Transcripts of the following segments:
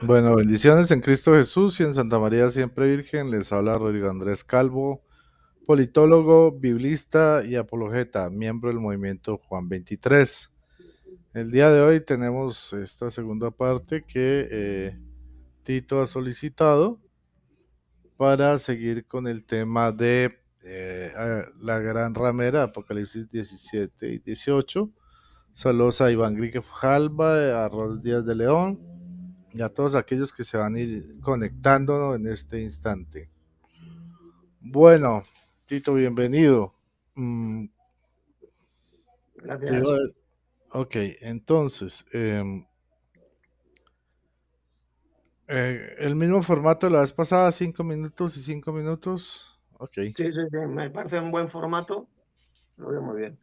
Bueno, bendiciones en Cristo Jesús y en Santa María Siempre Virgen. Les habla Rodrigo Andrés Calvo, politólogo, biblista y apologeta, miembro del movimiento Juan 23. El día de hoy tenemos esta segunda parte que Tito ha solicitado para seguir con el tema de la gran ramera, Apocalipsis 17 y 18. Saludos a Iván Grijalva, a Ros Díaz de León y a todos aquellos que se van a ir conectando en este instante. Bueno, Tito, bienvenido. Mm, te Gracias. iba ok, entonces, el mismo formato de la vez pasada, 5 minutos y 5 minutos. Ok, Sí, sí, sí, me parece un buen formato. Lo veo muy bien.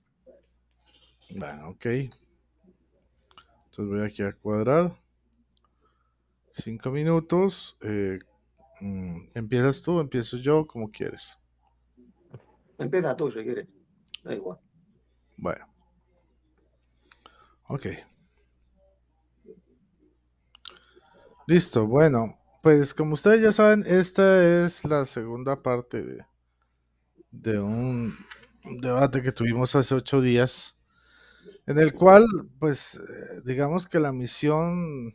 bueno, ok. Entonces voy aquí a cuadrar. 5 minutos. ¿Empiezas tú? ¿Empiezo yo? Como quieres. Empieza tú si quieres. Da igual. Bueno, ok. Listo, bueno, pues como ustedes ya saben, esta es la segunda parte de un debate que tuvimos hace 8 días, en el cual, pues, digamos que la misión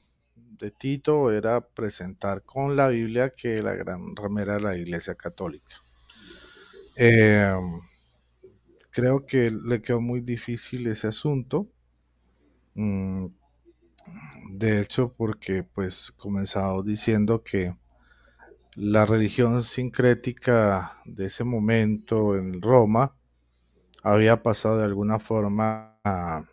de Tito era presentar con la Biblia que la gran ramera de la Iglesia Católica. Eh, Creo que le quedó muy difícil ese asunto. Mm, de hecho, porque pues comenzaba diciendo que la religión sincrética de ese momento en Roma había pasado de alguna forma a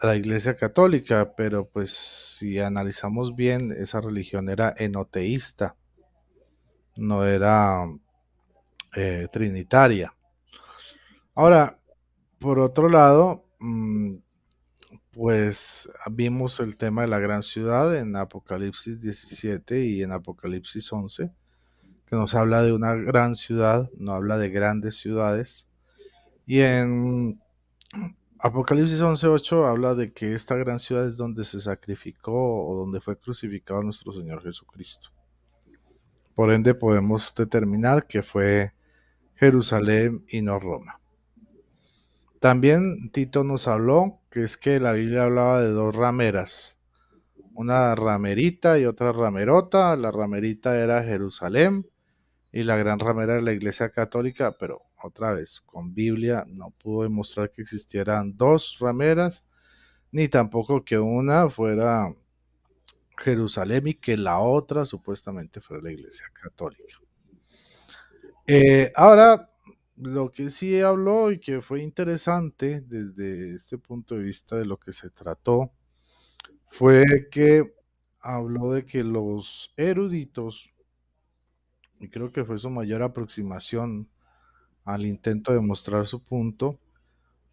la Iglesia Católica, pero pues si analizamos bien, esa religión era enoteísta, no era trinitaria. Ahora, por otro lado, pues vimos el tema de la gran ciudad en Apocalipsis 17 y en Apocalipsis 11, que nos habla de una gran ciudad, no habla de grandes ciudades. Y en Apocalipsis 11:8 habla de que esta gran ciudad es donde se sacrificó o donde fue crucificado nuestro Señor Jesucristo. Por ende podemos determinar que fue Jerusalén y no Roma. También Tito nos habló que es que la Biblia hablaba de dos rameras, una ramerita y otra ramerota. La ramerita era Jerusalén y la gran ramera de la Iglesia Católica, pero otra vez, con Biblia no pudo demostrar que existieran dos rameras, ni tampoco que una fuera Jerusalén y que la otra supuestamente fuera la Iglesia Católica. Ahora, lo que sí habló y que fue interesante desde este punto de vista de lo que se trató fue que habló de que los eruditos, y creo que fue su mayor aproximación al intento de mostrar su punto,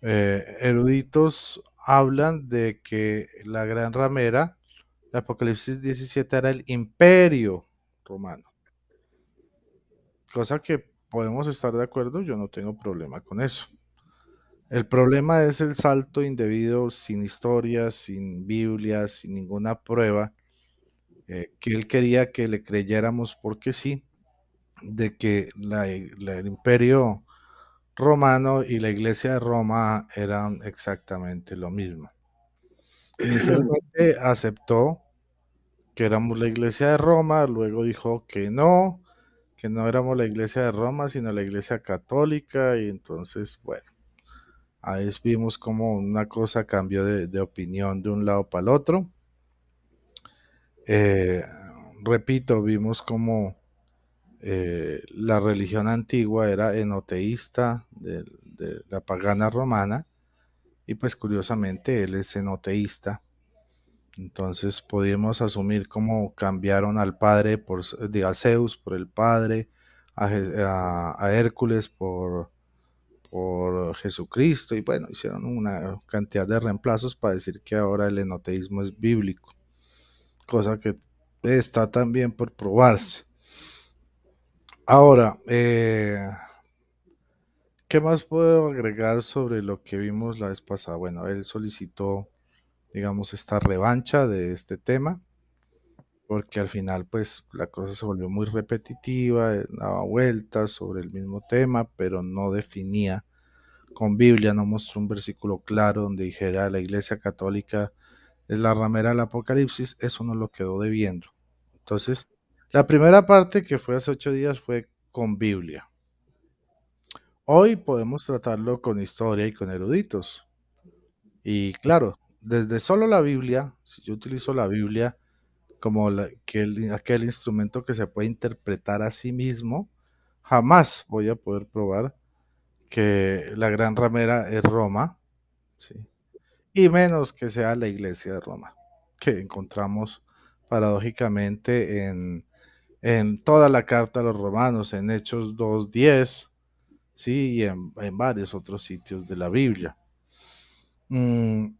eruditos hablan de que la gran ramera de Apocalipsis 17 era el imperio romano, cosa que podemos estar de acuerdo, yo no tengo problema con eso. El problema es el salto indebido sin historia, sin Biblia, sin ninguna prueba, que él quería que le creyéramos porque sí, de que el imperio romano y la iglesia de Roma eran exactamente lo mismo. Inicialmente aceptó que éramos la iglesia de Roma, luego dijo que no éramos la iglesia de Roma, sino la iglesia católica, y entonces, bueno, ahí vimos como una cosa cambió de opinión de un lado para el otro. Eh, Repito, vimos como la religión antigua era enoteísta de la pagana romana, y pues curiosamente él es enoteísta. Entonces podíamos asumir cómo cambiaron al padre a Zeus por el padre, a Hércules por Jesucristo, y bueno, hicieron una cantidad de reemplazos para decir que ahora el enoteísmo es bíblico, cosa que está también por probarse. Ahora, ¿qué más puedo agregar sobre lo que vimos la vez pasada? Bueno, él solicitó, digamos, esta revancha de este tema. porque al final pues la cosa se volvió muy repetitiva, daba vueltas sobre el mismo tema, pero no definía con Biblia, no mostró un versículo claro donde dijera la Iglesia Católica es la ramera del Apocalipsis, eso nos lo quedó debiendo. Entonces, la primera parte que fue hace 8 días fue con Biblia. Hoy podemos tratarlo con historia y con eruditos. Y claro, desde solo la Biblia, si yo utilizo la Biblia como aquel instrumento que se puede interpretar a sí mismo, jamás voy a poder probar que la gran ramera es Roma, ¿sí? Y menos que sea la iglesia de Roma, que encontramos paradójicamente en toda la carta a los romanos, en Hechos 2:10, ¿sí? Y en varios otros sitios de la Biblia. Lo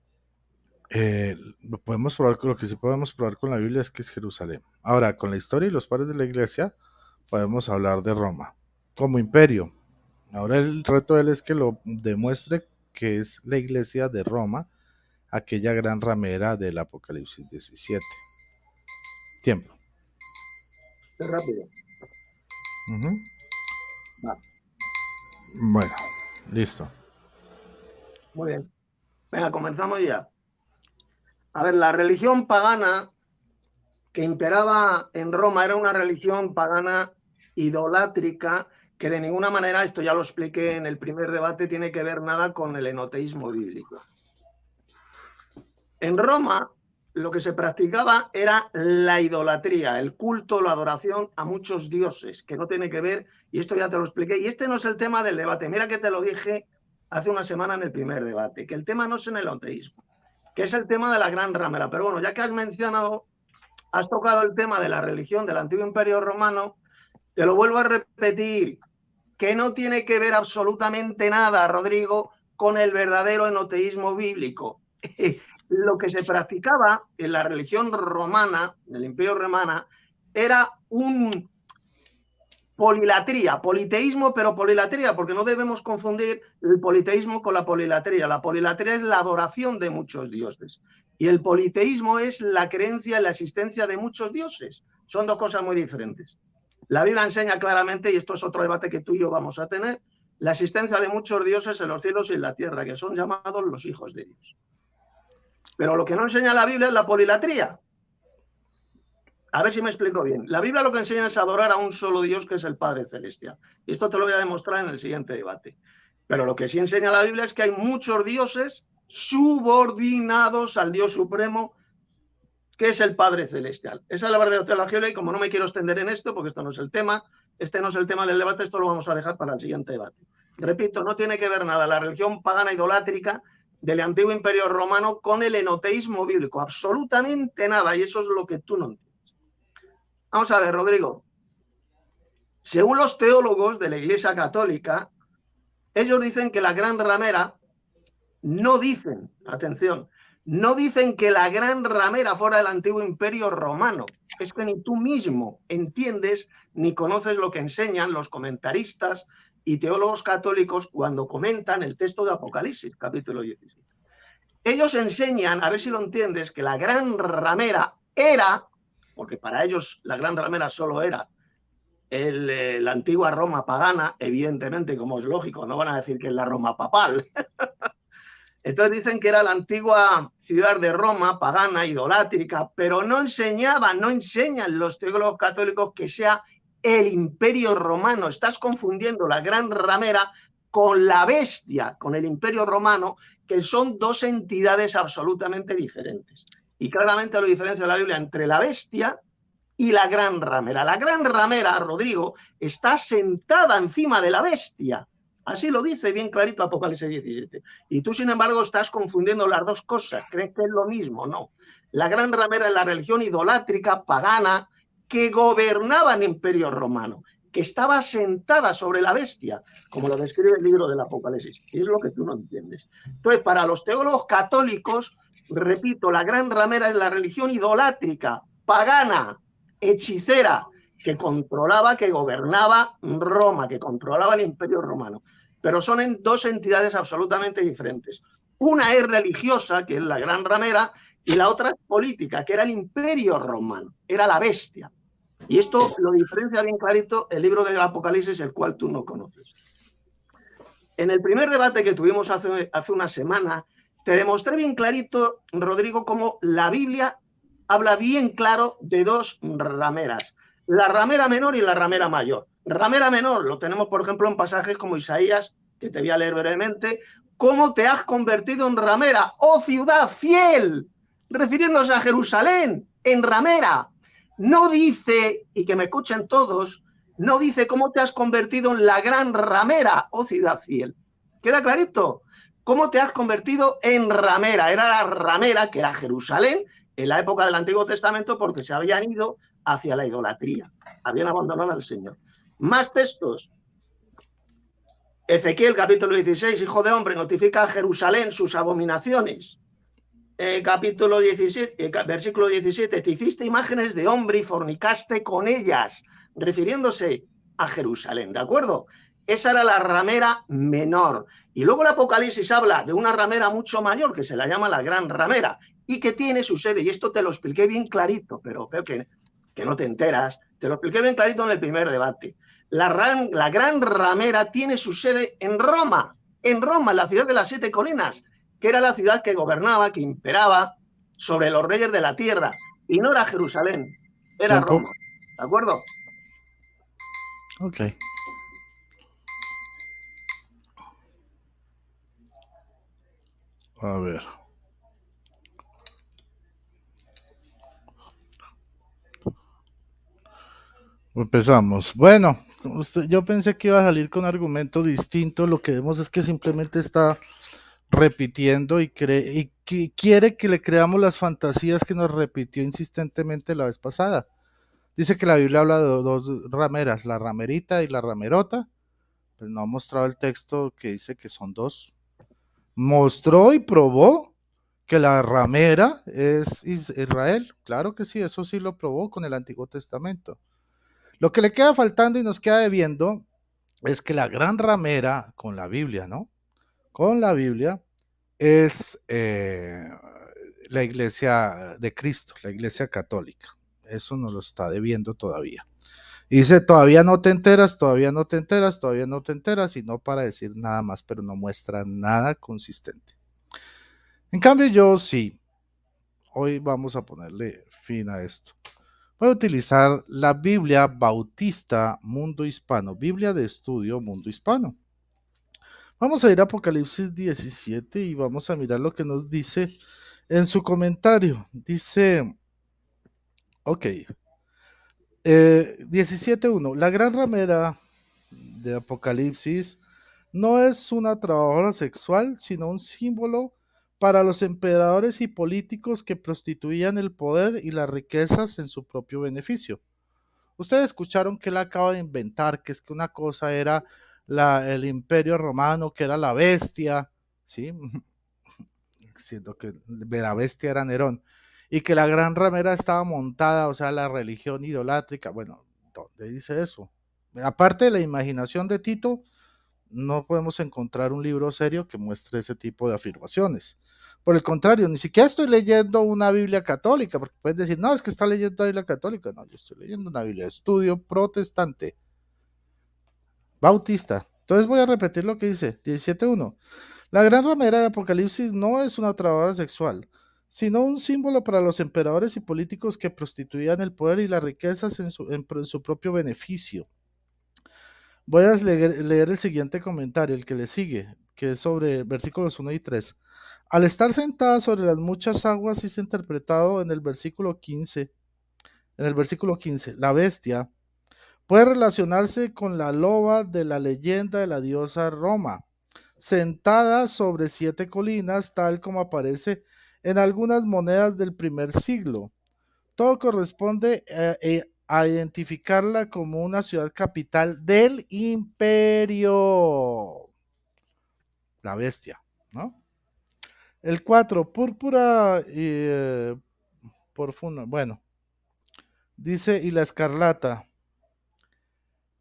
podemos probar, lo que sí podemos probar con la Biblia es que es Jerusalén. Ahora, con la historia y los padres de la iglesia, podemos hablar de Roma como imperio. Ahora el reto de él es que lo demuestre que es la iglesia de Roma, aquella gran ramera del Apocalipsis 17. Tiempo. Qué rápido. Ujú. Va, Bueno, listo. muy bien. Venga, comenzamos ya. A ver, la religión pagana que imperaba en Roma era una religión pagana idolátrica que de ninguna manera, esto ya lo expliqué en el primer debate, tiene que ver nada con el enoteísmo bíblico. En Roma lo que se practicaba era la idolatría, el culto, la adoración a muchos dioses, que no tiene que ver, y esto ya te lo expliqué, y este no es el tema del debate. Mira que te lo dije hace una semana en el primer debate, que el tema no es en el enoteísmo, que es el tema de la gran ramera. Pero bueno, ya que has tocado el tema de la religión del antiguo imperio romano, te lo vuelvo a repetir, que no tiene que ver absolutamente nada, Rodrigo, con el verdadero enoteísmo bíblico. Lo que se practicaba en la religión romana, en el imperio romano, era un polilatría, politeísmo, pero polilatría, porque no debemos confundir el politeísmo con la polilatría. La polilatría es la adoración de muchos dioses y el politeísmo es la creencia en la existencia de muchos dioses. Son dos cosas muy diferentes. La Biblia enseña claramente, y esto es otro debate que tú y yo vamos a tener, la existencia de muchos dioses en los cielos y en la tierra, que son llamados los hijos de Dios. Pero lo que no enseña la Biblia es la polilatría. A ver si me explico bien. La Biblia lo que enseña es adorar a un solo Dios, que es el Padre Celestial. Y esto te lo voy a demostrar en el siguiente debate. Pero lo que sí enseña la Biblia es que hay muchos dioses subordinados al Dios Supremo, que es el Padre Celestial. Esa es la verdadera teología, y como no me quiero extender en esto, porque esto no es el tema, este no es el tema del debate, esto lo vamos a dejar para el siguiente debate. Repito, no tiene que ver nada la religión pagana idolátrica del antiguo imperio romano con el enoteísmo bíblico, absolutamente nada, y eso es lo que tú no entiendes. Vamos a ver, Rodrigo. Según los teólogos de la Iglesia Católica, ellos dicen que la gran ramera, no dicen, atención, no dicen que la gran ramera fuera del antiguo imperio romano. Es que ni tú mismo entiendes ni conoces lo que enseñan los comentaristas y teólogos católicos cuando comentan el texto de Apocalipsis, capítulo 17. Ellos enseñan, a ver si lo entiendes, que la gran ramera era, porque para ellos la gran ramera solo era la antigua Roma pagana, evidentemente, como es lógico, no van a decir que es la Roma papal. Entonces dicen que era la antigua ciudad de Roma, pagana, idolátrica, pero no enseñan los teólogos católicos que sea el imperio romano. Estás confundiendo la gran ramera con la bestia, con el imperio romano, que son dos entidades absolutamente diferentes. Y claramente lo diferencia la Biblia entre la bestia y la gran ramera. La gran ramera, Rodrigo, está sentada encima de la bestia. Así lo dice bien clarito Apocalipsis 17. Y tú, sin embargo, estás confundiendo las dos cosas. ¿Crees que es lo mismo? No. La gran ramera es la religión idolátrica, pagana, que gobernaba el imperio romano, que estaba sentada sobre la bestia, como lo describe el libro del Apocalipsis. Y es lo que tú no entiendes. Entonces, para los teólogos católicos, repito, la gran ramera es la religión idolátrica, pagana, hechicera, que controlaba, que gobernaba Roma, que controlaba el imperio romano. Pero son dos entidades absolutamente diferentes. Una es religiosa, que es la gran ramera, y la otra es política, que era el imperio romano, era la bestia. Y esto lo diferencia bien clarito el libro del Apocalipsis, el cual tú no conoces. En el primer debate que tuvimos hace una semana, te demostré bien clarito, Rodrigo, cómo la Biblia habla bien claro de dos rameras, la ramera menor y la ramera mayor. Ramera menor lo tenemos, por ejemplo, en pasajes como Isaías, que te voy a leer brevemente, ¿cómo te has convertido en ramera, oh ciudad fiel? Refiriéndose a Jerusalén, en ramera. No dice, y que me escuchen todos, no dice cómo te has convertido en la gran ramera, oh ciudad fiel. ¿Queda clarito? ¿Cómo te has convertido en ramera? Era la ramera, que era Jerusalén, en la época del Antiguo Testamento, porque se habían ido hacia la idolatría. Habían abandonado al Señor. Más textos. Ezequiel, capítulo 16, hijo de hombre, notifica a Jerusalén sus abominaciones. Capítulo 17, versículo 17, te hiciste imágenes de hombre y fornicaste con ellas, refiriéndose a Jerusalén, ¿de acuerdo? Esa era la ramera menor. Y luego el Apocalipsis habla de una ramera mucho mayor, que se la llama la gran ramera, y que tiene su sede, y esto te lo expliqué bien clarito, pero veo que no te enteras, te lo expliqué bien clarito en el primer debate. La gran ramera tiene su sede en Roma, en la ciudad de las 7 colinas, que era la ciudad que gobernaba, que imperaba sobre los reyes de la tierra. Y no era Jerusalén, era Tiempo. Roma. ¿De acuerdo? Ok. A ver. Empezamos. Bueno, yo pensé que iba a salir con un argumento distinto. Lo que vemos es que simplemente está repitiendo y quiere que le creamos las fantasías que nos repitió insistentemente la vez pasada. Dice que la Biblia habla de dos rameras, la ramerita y la ramerota. Pues no ha mostrado el texto que dice que son dos. Mostró y probó que la ramera es Israel. Claro que sí, eso sí lo probó con el Antiguo Testamento. Lo que le queda faltando y nos queda debiendo es que la gran ramera con la Biblia, ¿no? Con la Biblia es la iglesia de Cristo, la iglesia católica. Eso nos lo está debiendo todavía. Y dice, todavía no te enteras, todavía no te enteras, todavía no te enteras, y no para decir nada más, pero no muestra nada consistente. En cambio, yo sí, hoy vamos a ponerle fin a esto. Voy a utilizar la Biblia Bautista Mundo Hispano, Biblia de Estudio Mundo Hispano. Vamos a ir a Apocalipsis 17 y vamos a mirar lo que nos dice en su comentario. Dice, ok, 17.1, la gran ramera de Apocalipsis no es una trabajadora sexual, sino un símbolo para los emperadores y políticos que prostituían el poder y las riquezas en su propio beneficio. Ustedes escucharon que él acaba de inventar, que es que una cosa era el imperio romano, que era la bestia, ¿sí? Siendo que la bestia era Nerón, y que la gran ramera estaba montada, o sea, la religión idolátrica. Bueno, ¿dónde dice eso? Aparte de la imaginación de Tito, no podemos encontrar un libro serio que muestre ese tipo de afirmaciones. Por el contrario, ni siquiera estoy leyendo una Biblia católica, porque puedes decir, no, es que está leyendo una Biblia católica. No, yo estoy leyendo una Biblia de estudio protestante, bautista. Entonces voy a repetir lo que dice, 17.1. La gran ramera de Apocalipsis no es una trabajadora sexual, sino un símbolo para los emperadores y políticos que prostituían el poder y las riquezas en su propio beneficio. Voy a leer el siguiente comentario, el que le sigue, que es sobre versículos 1 y 3. Al estar sentada sobre las muchas aguas, es interpretado en el versículo 15. En el versículo 15, la bestia puede relacionarse con la loba de la leyenda de la diosa Roma, sentada sobre 7 colinas, tal como aparece en algunas monedas del primer siglo. Todo corresponde a identificarla como una ciudad capital del imperio. La bestia, ¿no? El 4, púrpura profunda. Bueno, dice, y la escarlata.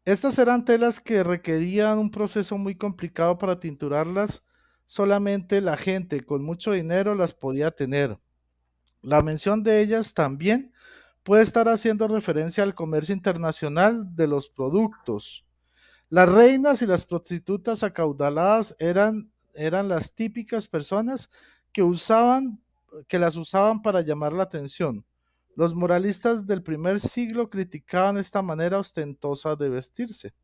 Estas eran telas que requerían un proceso muy complicado para tinturarlas. Solamente la gente con mucho dinero las podía tener. La mención de ellas también puede estar haciendo referencia al comercio internacional de los productos. Las reinas y las prostitutas acaudaladas eran las típicas personas que que las usaban para llamar la atención. Los moralistas del primer siglo criticaban esta manera ostentosa de vestirse.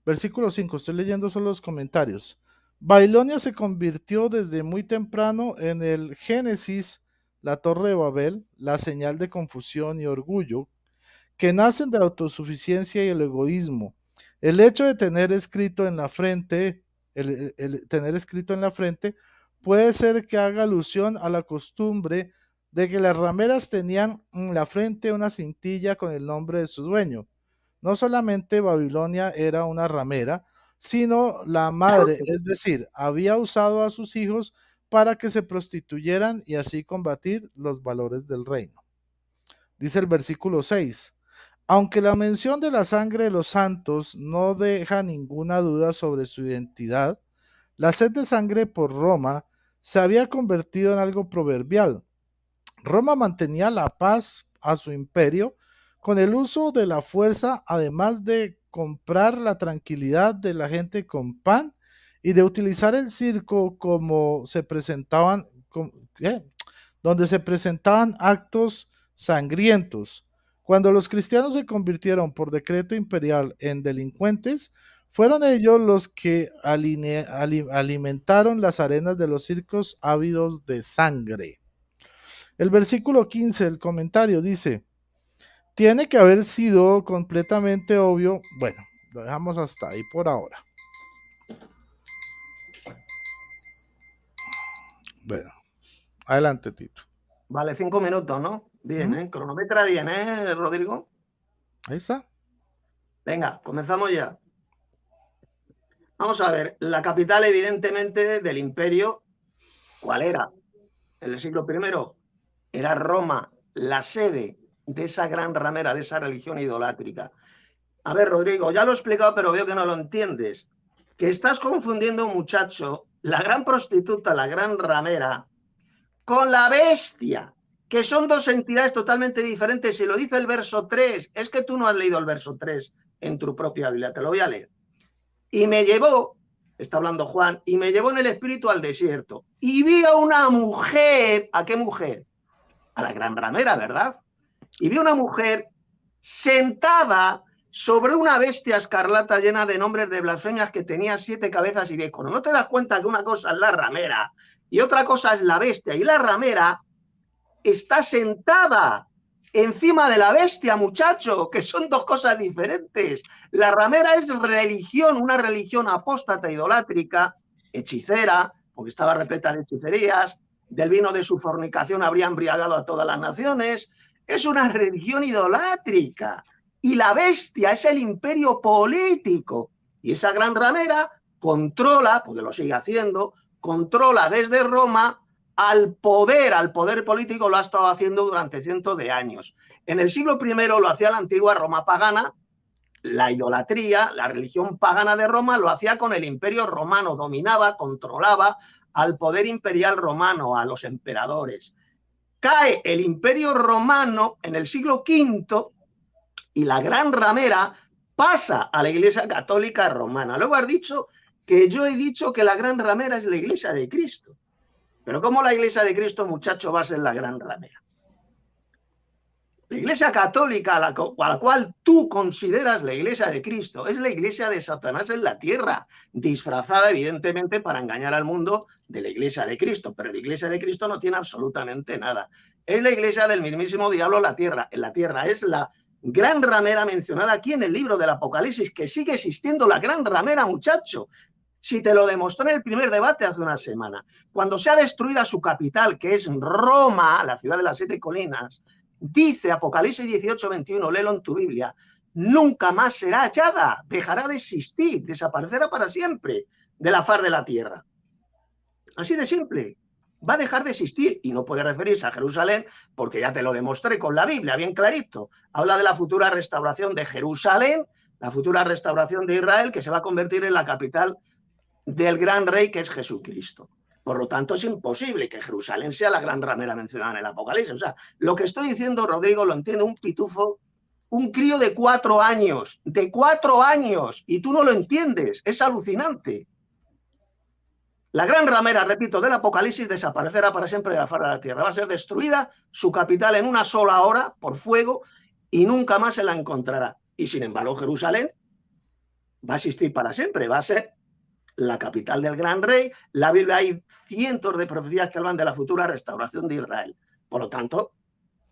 Versículo 5, estoy leyendo solo los comentarios. Babilonia se convirtió desde muy temprano en el Génesis, la Torre de Babel, la señal de confusión y orgullo, que nacen de la autosuficiencia y el egoísmo. El hecho de tener escrito en la frente, el tener escrito en la frente, puede ser que haga alusión a la costumbre de que las rameras tenían en la frente una cintilla con el nombre de su dueño. No solamente Babilonia era una ramera, sino la madre, es decir, había usado a sus hijos para que se prostituyeran y así combatir los valores del reino. Dice el versículo 6. Aunque la mención de la sangre de los santos no deja ninguna duda sobre su identidad, la sed de sangre por Roma se había convertido en algo proverbial. Roma mantenía la paz a su imperio con el uso de la fuerza, además de comprar la tranquilidad de la gente con pan y de utilizar el circo como se presentaban, ¿qué? Donde se presentaban actos sangrientos. Cuando los cristianos se convirtieron por decreto imperial en delincuentes, fueron ellos los que alimentaron las arenas de los circos ávidos de sangre. El versículo 15 del comentario dice, tiene que haber sido completamente obvio. Bueno, lo dejamos hasta ahí por ahora. Bueno, adelante, Tito. Vale, 5 minutos, ¿no? Bien, cronometra bien, Rodrigo? Ahí está. Venga, comenzamos ya. Vamos a ver, la capital evidentemente del imperio, ¿cuál era? En el siglo I era Roma, la sede de esa gran ramera, de esa religión idolátrica. A ver, Rodrigo, ya lo he explicado, pero veo que no lo entiendes. Que estás confundiendo, muchacho, la gran prostituta, la gran ramera, con la bestia, que son dos entidades totalmente diferentes. Y lo dice el verso 3. Es que tú no has leído el verso 3 en tu propia Biblia. Te lo voy a leer. Y me llevó, está hablando Juan, y me llevó en el espíritu al desierto. Y vi a una mujer. ¿A qué mujer? A la gran ramera, ¿verdad? Y vi a una mujer sentada sobre una bestia escarlata llena de nombres de blasfemias que tenía 7 cabezas y 10 conos. ¿No te das cuenta que una cosa es la ramera y otra cosa es la bestia? Y la ramera está sentada encima de la bestia, muchacho, que son dos cosas diferentes. La ramera es religión, una religión apóstata, idolátrica, hechicera, porque estaba repleta de hechicerías, del vino de su fornicación habría embriagado a todas las naciones. Es una religión idolátrica. Y la bestia es el imperio político. Y esa gran ramera controla, porque lo sigue haciendo, controla desde Roma al poder político. Lo ha estado haciendo durante cientos de años. En el siglo I lo hacía la antigua Roma pagana, la idolatría, la religión pagana de Roma lo hacía con el imperio romano, dominaba, controlaba al poder imperial romano, a los emperadores. Cae el imperio romano en el siglo V y la gran ramera pasa a la iglesia católica romana. Luego has dicho que yo he dicho que la gran ramera es la iglesia de Cristo. Pero ¿cómo la iglesia de Cristo, muchacho, va a ser la gran ramera? La iglesia católica, a la cual tú consideras la iglesia de Cristo, es la iglesia de Satanás en la tierra, disfrazada evidentemente para engañar al mundo de la iglesia de Cristo, pero la iglesia de Cristo no tiene absolutamente nada. Es la iglesia del mismísimo diablo en la tierra. Es la gran ramera mencionada aquí en el libro del Apocalipsis, que sigue existiendo la gran ramera, muchacho. Si te lo demostré en el primer debate hace una semana, cuando sea destruida su capital, que es Roma, la ciudad de las 7 colinas, dice Apocalipsis 18:21, léelo en tu Biblia, nunca más será hallada, dejará de existir, desaparecerá para siempre de la faz de la tierra. Así de simple, va a dejar de existir y no puede referirse a Jerusalén porque ya te lo demostré con la Biblia, bien clarito. Habla de la futura restauración de Jerusalén, la futura restauración de Israel, que se va a convertir en la capital del gran rey que es Jesucristo. Por lo tanto, es imposible que Jerusalén sea la gran ramera mencionada en el Apocalipsis. O sea, lo que estoy diciendo, Rodrigo, lo entiende un pitufo, un crío de 4 años, y tú no lo entiendes. Es alucinante. La gran ramera, repito, del Apocalipsis desaparecerá para siempre de la faz de la tierra. Va a ser destruida, su capital en una sola hora por fuego, y nunca más se la encontrará. Y sin embargo, Jerusalén va a existir para siempre, va a ser la capital del gran rey. La Biblia hay cientos de profecías que hablan de la futura restauración de Israel. Por lo tanto,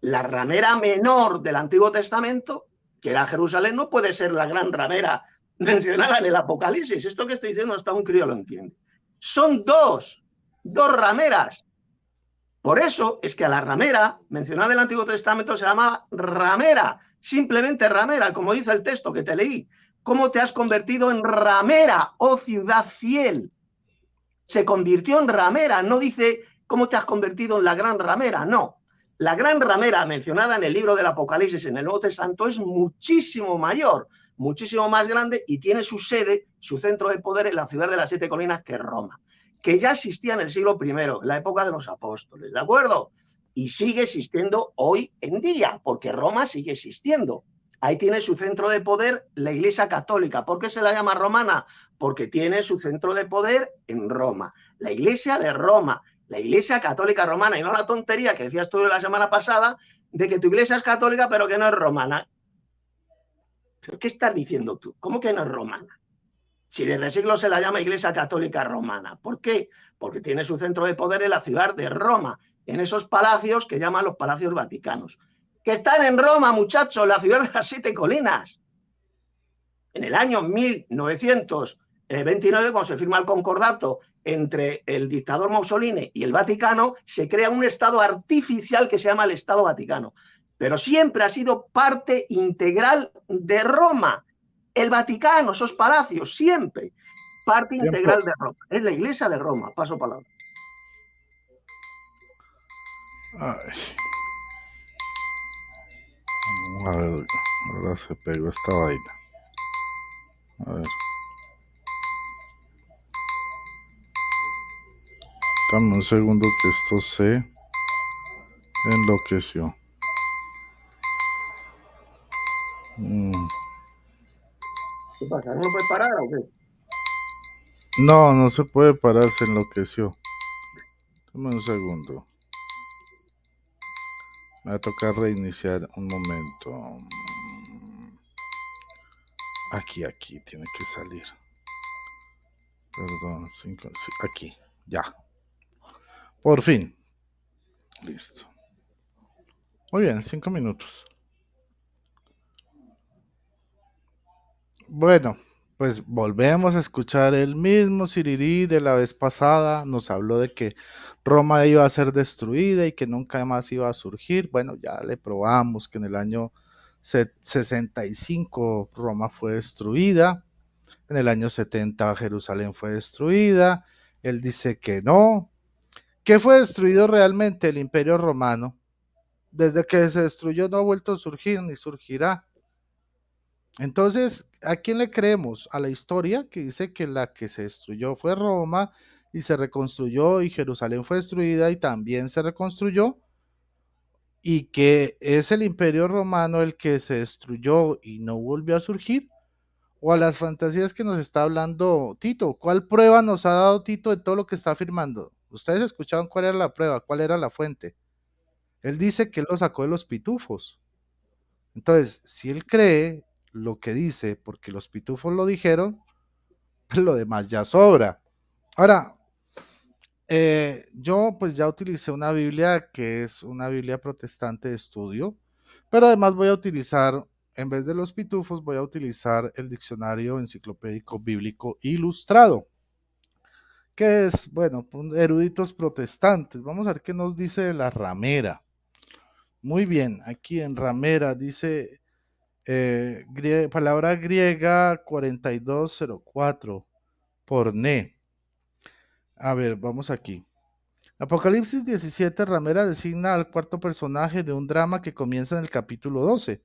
la ramera menor del Antiguo Testamento, que era Jerusalén, no puede ser la gran ramera mencionada en el Apocalipsis. Esto que estoy diciendo hasta un crío lo entiende. Son dos rameras. Por eso es que a la ramera mencionada en el Antiguo Testamento se llama ramera, simplemente ramera, como dice el texto que te leí. ¿Cómo te has convertido en ramera, oh ciudad fiel? Se convirtió en ramera, no dice cómo te has convertido en la gran ramera, no. La gran ramera mencionada en el libro del Apocalipsis, en el Nuevo Testamento, es muchísimo mayor, muchísimo más grande, y tiene su sede, su centro de poder en la ciudad de las 7 colinas, que es Roma, que ya existía en el siglo I, en la época de los apóstoles, ¿de acuerdo? Y sigue existiendo hoy en día, porque Roma sigue existiendo. Ahí tiene su centro de poder la Iglesia Católica. ¿Por qué se la llama romana? Porque tiene su centro de poder en Roma. La Iglesia de Roma, la Iglesia Católica Romana, y no la tontería que decías tú la semana pasada de que tu iglesia es católica pero que no es romana. ¿Pero qué estás diciendo tú? ¿Cómo que no es romana? Si desde siglos se la llama Iglesia Católica Romana. ¿Por qué? Porque tiene su centro de poder en la ciudad de Roma, en esos palacios que llaman los palacios vaticanos. Que están en Roma, muchachos, la ciudad de las 7 colinas. En el año 1929, cuando se firma el concordato entre el dictador Mussolini y el Vaticano, se crea un Estado artificial que se llama el Estado Vaticano. Pero siempre ha sido parte integral de Roma. El Vaticano, esos palacios, siempre parte integral Tiempo. de Roma. Es la Iglesia de Roma, paso palabra. Ay, a ver, ahora se pegó esta vaina. A ver. Dame un segundo que esto se enloqueció. ¿Qué pasa? ¿No puedes parar o qué? No, no se puede parar, se enloqueció. Dame un segundo. Me va a tocar reiniciar un momento. Aquí tiene que salir. Perdón, aquí, ya. Por fin. Listo. Muy bien, 5 minutos. Bueno, pues volvemos a escuchar el mismo Sirirí de la vez pasada. Nos habló de que Roma iba a ser destruida y que nunca más iba a surgir. Bueno, ya le probamos que en el año 65 Roma fue destruida. En el año 70 Jerusalén fue destruida. Él dice que no. ¿Qué fue destruido realmente? El Imperio Romano. Desde que se destruyó no ha vuelto a surgir ni surgirá. Entonces, ¿a quién le creemos? A la historia que dice que la que se destruyó fue Roma y se reconstruyó y Jerusalén fue destruida y también se reconstruyó y que es el Imperio Romano el que se destruyó y no volvió a surgir, o a las fantasías que nos está hablando Tito. ¿Cuál prueba nos ha dado Tito de todo lo que está afirmando? Ustedes escucharon cuál era la prueba, cuál era la fuente. Él dice que él lo sacó de los pitufos. Entonces, si él cree lo que dice porque los pitufos lo dijeron, pues lo demás ya sobra. Ahora, yo pues ya utilicé una Biblia que es una Biblia protestante de estudio, pero además voy a utilizar, en vez de los pitufos, voy a utilizar el diccionario enciclopédico bíblico ilustrado, que es, bueno, eruditos protestantes. Vamos a ver qué nos dice de la ramera. Muy bien, aquí en ramera dice palabra griega 4204, porné. A ver, vamos aquí. Apocalipsis 17, ramera designa al cuarto personaje de un drama que comienza en el capítulo 12.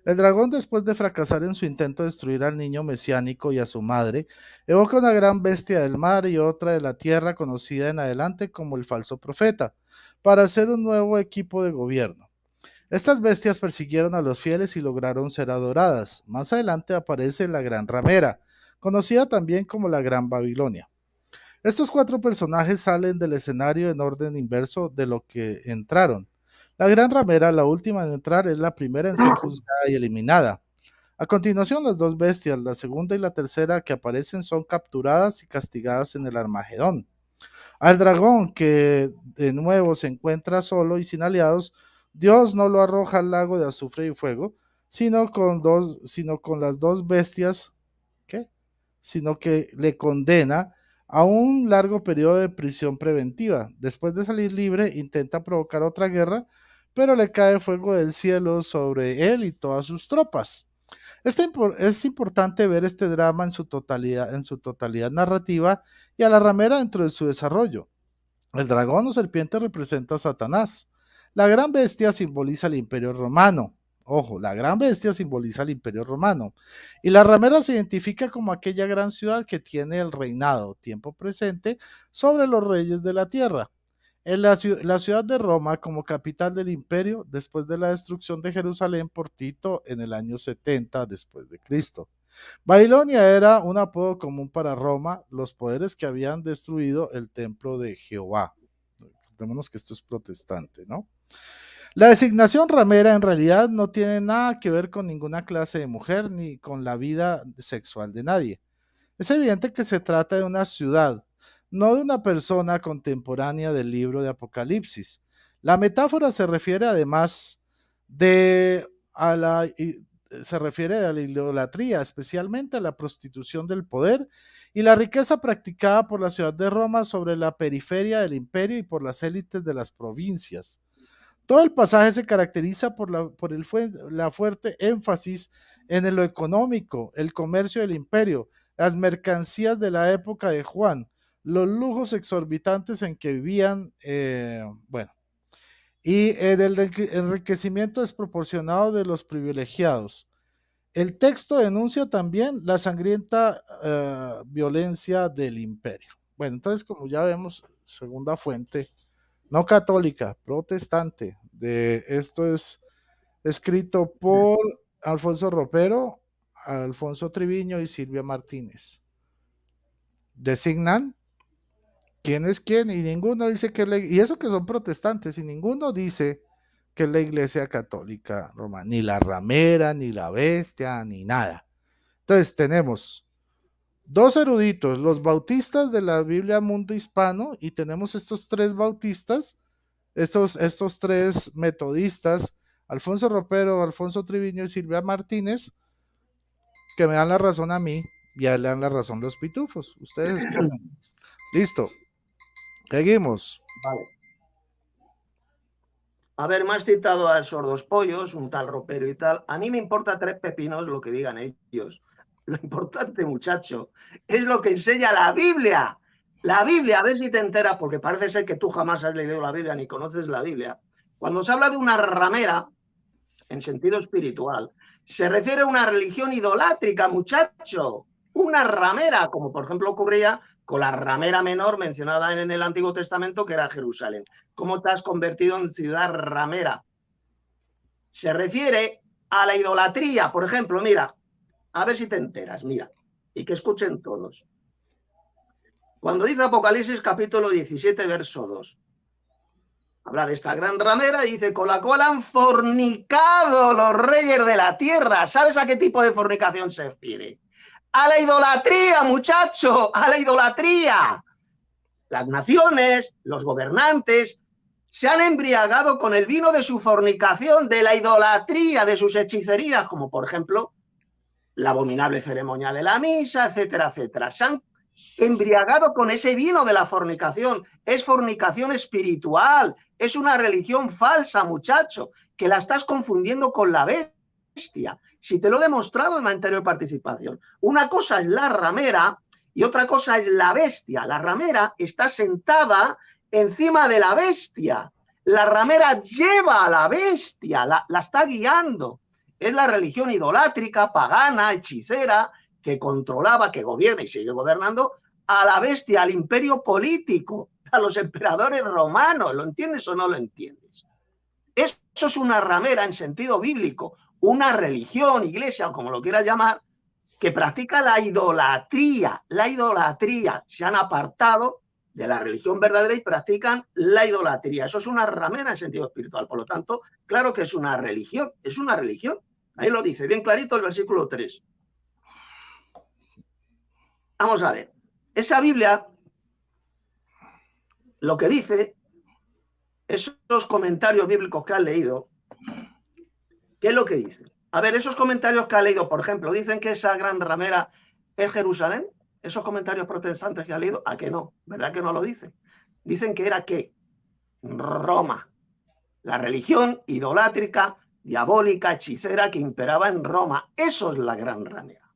El dragón, después de fracasar en su intento de destruir al niño mesiánico y a su madre, evoca una gran bestia del mar y otra de la tierra conocida en adelante como el falso profeta, para hacer un nuevo equipo de gobierno. Estas bestias persiguieron a los fieles y lograron ser adoradas. Más adelante aparece la Gran Ramera, conocida también como la Gran Babilonia. Estos cuatro personajes salen del escenario en orden inverso de lo que entraron. La Gran Ramera, la última en entrar, es la primera en ser juzgada y eliminada. A continuación, las dos bestias, la segunda y la tercera que aparecen, son capturadas y castigadas en el Armagedón. Al dragón, que de nuevo se encuentra solo y sin aliados, Dios no lo arroja al lago de azufre y fuego, sino con las dos bestias, ¿qué? Sino que le condena a un largo periodo de prisión preventiva. Después de salir libre, intenta provocar otra guerra, pero le cae fuego del cielo sobre él y todas sus tropas. Es importante ver este drama en su totalidad narrativa y a la ramera dentro de su desarrollo. El dragón o serpiente representa a Satanás. La gran bestia simboliza el imperio romano. Ojo, la gran bestia simboliza el imperio romano. Y la ramera se identifica como aquella gran ciudad que tiene el reinado, tiempo presente, sobre los reyes de la tierra. En la ciudad de Roma, como capital del imperio, después de la destrucción de Jerusalén por Tito en el año 70 después de Cristo. Babilonia era un apodo común para Roma, los poderes que habían destruido el templo de Jehová. Recordémonos que esto es protestante, ¿no? La designación ramera en realidad no tiene nada que ver con ninguna clase de mujer ni con la vida sexual de nadie. Es evidente que se trata de una ciudad, no de una persona contemporánea del libro de Apocalipsis. La metáfora se refiere además de a la, se refiere a la idolatría, especialmente a la prostitución del poder y la riqueza practicada por la ciudad de Roma sobre la periferia del imperio y por las élites de las provincias. Todo el pasaje se caracteriza la fuerte énfasis en lo económico, el comercio del imperio, las mercancías de la época de Juan, los lujos exorbitantes en que vivían, bueno, y el enriquecimiento desproporcionado de los privilegiados. El texto denuncia también la sangrienta violencia del imperio. Bueno, entonces, como ya vemos, segunda fuente, no católica, protestante, de esto es escrito por Alfonso Ropero, Alfonso Triviño y Silvia Martínez. Designan quién es quién y ninguno dice que y eso que son protestantes, y ninguno dice que es la Iglesia Católica Romana, ni la ramera, ni la bestia, ni nada. Entonces tenemos dos eruditos, los bautistas de la Biblia Mundo Hispano, y tenemos estos tres bautistas, estos tres metodistas, Alfonso Ropero, Alfonso Triviño y Silvia Martínez, que me dan la razón a mí, ya le dan la razón los pitufos. Ustedes escogen. Listo. Seguimos. Vale. A ver, me has citado a esos dos pollos, un tal Ropero y tal. A mí me importa tres pepinos lo que digan ellos. Lo importante, muchacho, es lo que enseña la Biblia. La Biblia, a ver si te enteras, porque parece ser que tú jamás has leído la Biblia ni conoces la Biblia. Cuando se habla de una ramera, en sentido espiritual, se refiere a una religión idolátrica, muchacho. Una ramera, como por ejemplo ocurría con la ramera menor mencionada en el Antiguo Testamento, que era Jerusalén. ¿Cómo te has convertido en ciudad ramera? Se refiere a la idolatría. Por ejemplo, mira, a ver si te enteras, mira, y que escuchen todos. Cuando dice Apocalipsis capítulo 17, verso 2, habla de esta gran ramera y dice, con la cual han fornicado los reyes de la tierra. ¿Sabes a qué tipo de fornicación se refiere? A la idolatría, muchacho, a la idolatría. Las naciones, los gobernantes, se han embriagado con el vino de su fornicación, de la idolatría, de sus hechicerías, como por ejemplo la abominable ceremonia de la misa, etcétera, etcétera. Se han embriagado con ese vino de la fornicación. Es fornicación espiritual, es una religión falsa, muchacho, que la estás confundiendo con la bestia. Si te lo he demostrado en la anterior participación. Una cosa es la ramera y otra cosa es la bestia. La ramera está sentada encima de la bestia. La ramera lleva a la bestia, la está guiando. Es la religión idolátrica, pagana, hechicera, que controlaba, que gobierna y sigue gobernando a la bestia, al imperio político, a los emperadores romanos. ¿Lo entiendes o no lo entiendes? Eso es una ramera en sentido bíblico, una religión, iglesia o como lo quieras llamar, que practica la idolatría. La idolatría. Se han apartado de la religión verdadera y practican la idolatría. Eso es una ramera en sentido espiritual. Por lo tanto, claro que es una religión. Es una religión. Ahí lo dice bien clarito el versículo 3. Vamos a ver. Esa Biblia lo que dice, esos comentarios bíblicos que has leído, ¿qué es lo que dice? A ver, esos comentarios que has leído, por ejemplo, dicen que esa gran ramera es Jerusalén. Esos comentarios protestantes que has leído, ¿a qué no? ¿Verdad que no lo dicen? Dicen que era ¿qué? Roma. La religión idolátrica, diabólica, hechicera que imperaba en Roma. Eso es la gran ramera.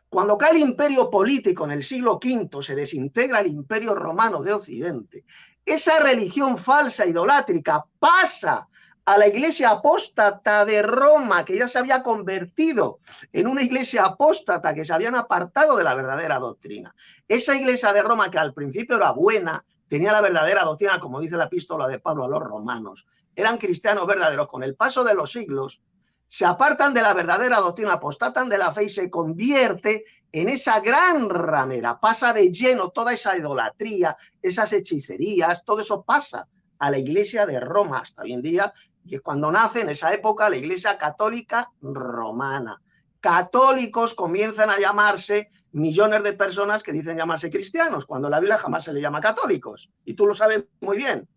Cuando cae el imperio político en el siglo V, se desintegra el imperio romano de Occidente. Esa religión falsa, idolátrica, pasa a la iglesia apóstata de Roma, que ya se había convertido en una iglesia apóstata, que se habían apartado de la verdadera doctrina. Esa iglesia de Roma, que al principio era buena, tenía la verdadera doctrina, como dice la epístola de Pablo a los romanos, eran cristianos verdaderos. Con el paso de los siglos, se apartan de la verdadera doctrina, apostatan de la fe y se convierte en esa gran ramera. Pasa de lleno toda esa idolatría, esas hechicerías, todo eso pasa a la iglesia de Roma hasta hoy en día, y es cuando nace en esa época la iglesia católica romana. Católicos comienzan a llamarse millones de personas que dicen llamarse cristianos, cuando en la Biblia jamás se le llama católicos, y tú lo sabes muy bien.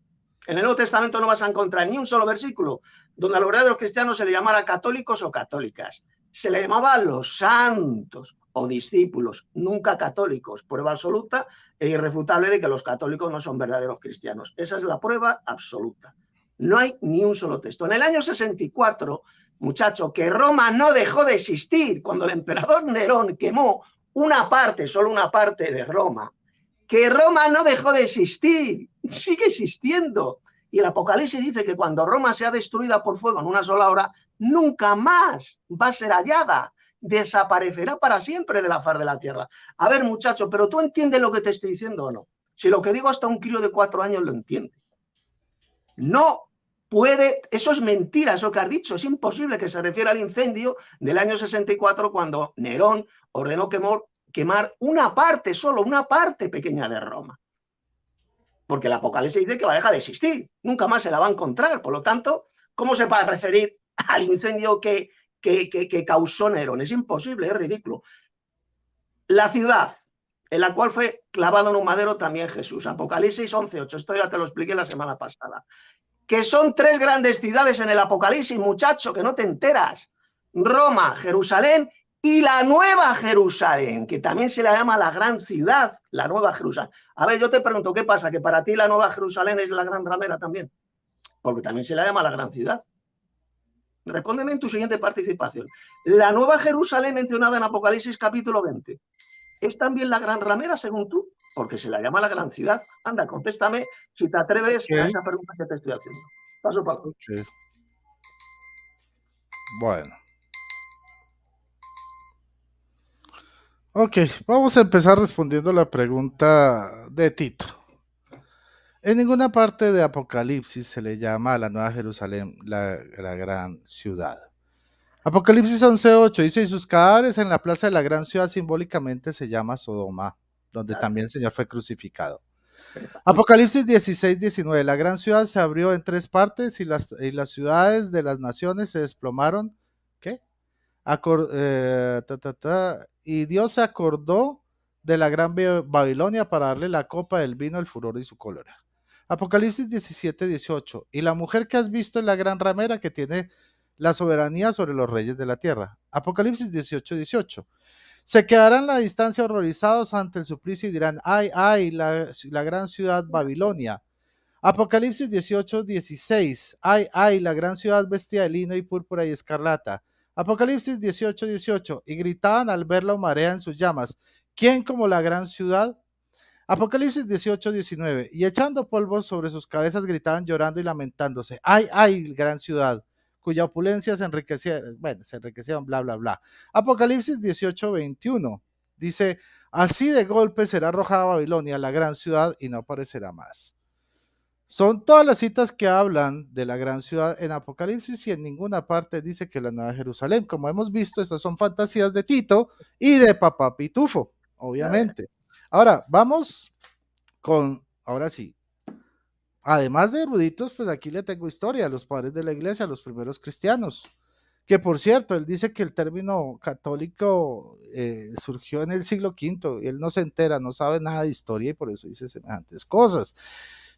En el Nuevo Testamento no vas a encontrar ni un solo versículo donde a los verdaderos cristianos se le llamara católicos o católicas. Se le llamaba a los santos o discípulos, nunca católicos. Prueba absoluta e irrefutable de que los católicos no son verdaderos cristianos. Esa es la prueba absoluta. No hay ni un solo texto. En el año 64, muchacho, que Roma no dejó de existir cuando el emperador Nerón quemó una parte, solo una parte de Roma, que Roma no dejó de existir, sigue existiendo. Y el Apocalipsis dice que cuando Roma sea destruida por fuego en una sola hora, nunca más va a ser hallada, desaparecerá para siempre de la faz de la tierra. A ver, muchacho, ¿pero tú entiendes lo que te estoy diciendo o no? Si lo que digo hasta un crío de 4 años lo entiende. No puede, eso es mentira, eso que has dicho, es imposible que se refiera al incendio del año 64 cuando Nerón ordenó quemar una parte, solo una parte pequeña de Roma. Porque el Apocalipsis dice que va a dejar de existir, nunca más se la va a encontrar. Por lo tanto, ¿cómo se va a referir al incendio que causó Nerón? Es imposible, es ridículo. La ciudad en la cual fue clavado en un madero también Jesús, Apocalipsis 11:8, esto ya te lo expliqué la semana pasada. Que son 3 grandes ciudades en el Apocalipsis, muchacho, que no te enteras. Roma, Jerusalén y la Nueva Jerusalén, que también se la llama la gran ciudad, la Nueva Jerusalén. A ver, yo te pregunto, ¿qué pasa? ¿Que para ti la Nueva Jerusalén es la gran ramera también? Porque también se la llama la gran ciudad. Respóndeme en tu siguiente participación. La Nueva Jerusalén mencionada en Apocalipsis capítulo 20, ¿es también la gran ramera según tú? Porque se la llama la gran ciudad. Anda, contéstame si te atreves a esa pregunta que te estoy haciendo. Paso, Pablo. Okay. Bueno. Ok, vamos a empezar respondiendo la pregunta de Tito. En ninguna parte de Apocalipsis se le llama a la Nueva Jerusalén la gran ciudad. Apocalipsis 11:8 dice, y sus cadáveres en la plaza de la gran ciudad simbólicamente se llama Sodoma, donde también el Señor fue crucificado. Apocalipsis 16:19, la gran ciudad se abrió en 3 partes y las ciudades de las naciones se desplomaron. ¿Qué? Y Dios se acordó de la gran Babilonia para darle la copa del vino, el furor y su cólera. Apocalipsis 17:18, y la mujer que has visto es la gran ramera que tiene la soberanía sobre los reyes de la tierra. Apocalipsis 18:18, se quedarán a la distancia horrorizados ante el suplicio y dirán, ay, ay, la gran ciudad Babilonia. Apocalipsis 18:16, ay, ay, la gran ciudad vestida de lino y púrpura y escarlata. Apocalipsis 18:18, y gritaban al verla humareda en sus llamas, ¿quién como la gran ciudad? Apocalipsis 18:19, y echando polvos sobre sus cabezas gritaban llorando y lamentándose, ay, ay, gran ciudad, cuya opulencia se enriquecieron, bla, bla, bla. Apocalipsis 18:21 dice, así de golpe será arrojada Babilonia, la gran ciudad, y no aparecerá más. Son todas las citas que hablan de la gran ciudad en Apocalipsis y en ninguna parte dice que la Nueva Jerusalén. Como hemos visto, estas son fantasías de Tito y de Papá Pitufo, obviamente. Ahora, vamos con, ahora sí, además de eruditos, pues aquí le tengo historia a los padres de la iglesia, a los primeros cristianos. Que por cierto, él dice que el término católico surgió en el siglo V, y él no se entera, no sabe nada de historia y por eso dice semejantes cosas.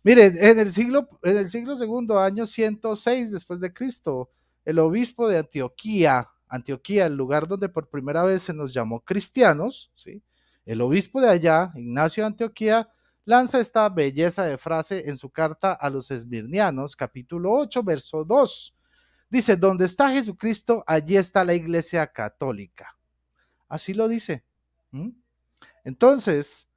Miren, en el siglo segundo, año 106 después de Cristo, el obispo de Antioquía, el lugar donde por primera vez se nos llamó cristianos, ¿sí? El obispo de allá, Ignacio de Antioquía, lanza esta belleza de frase en su carta a los esmirnianos, capítulo 8, verso 2. Dice, donde está Jesucristo, allí está la iglesia católica. Así lo dice. Entonces,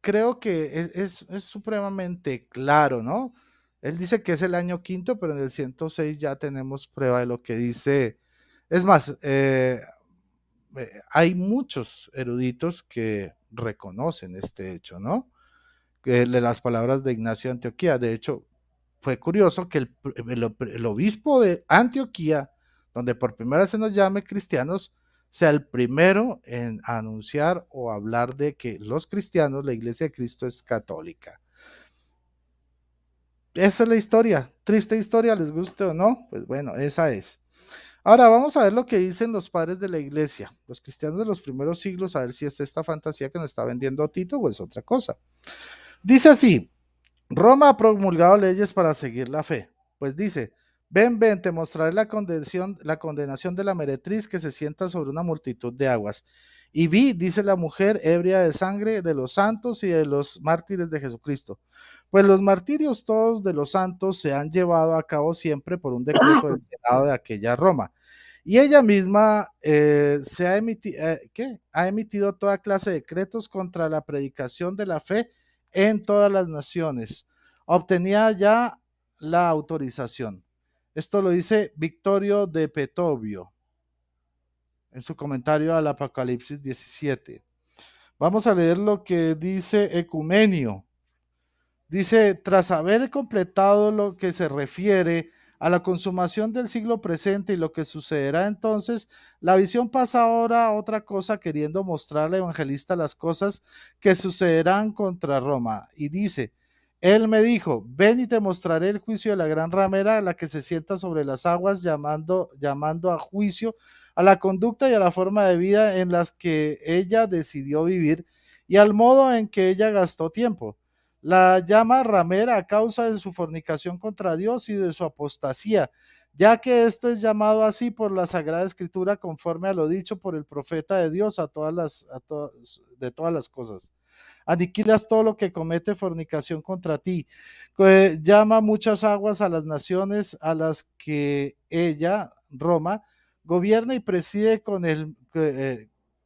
creo que es supremamente claro, ¿no? Él dice que es el año quinto, pero en el 106 ya tenemos prueba de lo que dice. Es más, hay muchos eruditos que reconocen este hecho, ¿no? De las palabras de Ignacio de Antioquía. De hecho, fue curioso que el obispo de Antioquía, donde por primera vez se nos llame cristianos, sea el primero en anunciar o hablar de que los cristianos, la iglesia de Cristo es católica. Esa es la historia, triste historia, les guste o no, pues bueno, esa es. Ahora vamos a ver lo que dicen los padres de la iglesia, los cristianos de los primeros siglos, a ver si es esta fantasía que nos está vendiendo Tito o es otra cosa. Dice así, Roma ha promulgado leyes para seguir la fe. Pues dice, ven, te mostraré la condenación de la meretriz que se sienta sobre una multitud de aguas. Y vi, dice la mujer, ebria de sangre de los santos y de los mártires de Jesucristo. Pues los martirios todos de los santos se han llevado a cabo siempre por un decreto del Senado de aquella Roma. Y ella misma ha emitido toda clase de decretos contra la predicación de la fe en todas las naciones. Obtenía ya la autorización. Esto lo dice Victorio de Petobio en su comentario al Apocalipsis 17. Vamos a leer lo que dice Ecumenio. Dice, tras haber completado lo que se refiere a la consumación del siglo presente y lo que sucederá entonces, la visión pasa ahora a otra cosa, queriendo mostrar al evangelista las cosas que sucederán contra Roma. Y dice, él me dijo, ven y te mostraré el juicio de la gran ramera, la que se sienta sobre las aguas, llamando a juicio a la conducta y a la forma de vida en las que ella decidió vivir y al modo en que ella gastó tiempo. La llama ramera a causa de su fornicación contra Dios y de su apostasía, ya que esto es llamado así por la Sagrada Escritura conforme a lo dicho por el profeta de Dios de todas las cosas. Aniquilas todo lo que comete fornicación contra ti. Llama muchas aguas a las naciones a las que ella, Roma, gobierna y preside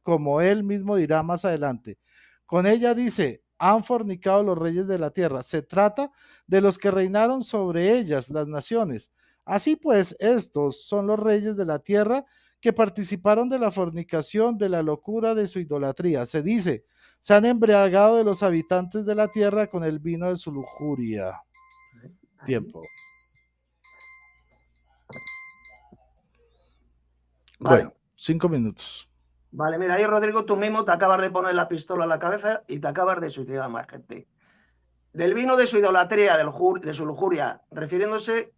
como él mismo dirá más adelante. Con ella dice, han fornicado los reyes de la tierra. Se trata de los que reinaron sobre ellas, las naciones. Así pues, estos son los reyes de la tierra que participaron de la fornicación, de la locura, de su idolatría. Se dice, se han embriagado de los habitantes de la tierra con el vino de su lujuria. Tiempo. Vale. Bueno, 5 minutos. Vale, mira, ahí Rodrigo, tú mismo te acabas de poner la pistola en la cabeza y te acabas de suicidar a más gente. Del vino de su idolatría, de su lujuria, refiriéndose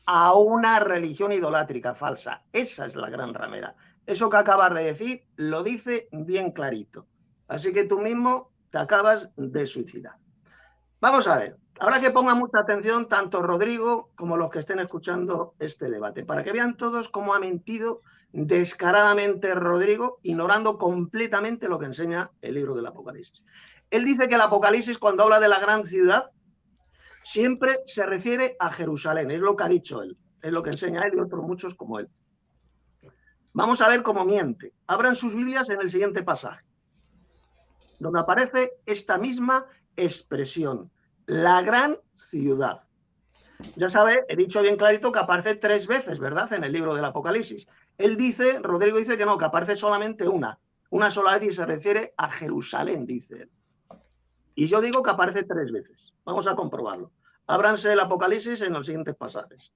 a una religión idolátrica falsa. Esa es la gran ramera. Eso que acabas de decir lo dice bien clarito. Así que tú mismo te acabas de suicidar. Vamos a ver, ahora que pongan mucha atención tanto Rodrigo como los que estén escuchando este debate, para que vean todos cómo ha mentido descaradamente Rodrigo, ignorando completamente lo que enseña el libro del Apocalipsis. Él dice que el Apocalipsis, cuando habla de la gran ciudad, siempre se refiere a Jerusalén, es lo que ha dicho él, es lo que enseña él y otros muchos como él. Vamos a ver cómo miente. Abran sus Biblias en el siguiente pasaje, donde aparece esta misma expresión, la gran ciudad. Ya sabe, he dicho bien clarito que aparece 3 veces, ¿verdad? En el libro del Apocalipsis. Él dice, Rodrigo dice que no, que aparece solamente una sola vez y se refiere a Jerusalén, dice él. Y yo digo que aparece 3 veces. Vamos a comprobarlo. Ábranse el Apocalipsis en los siguientes pasajes.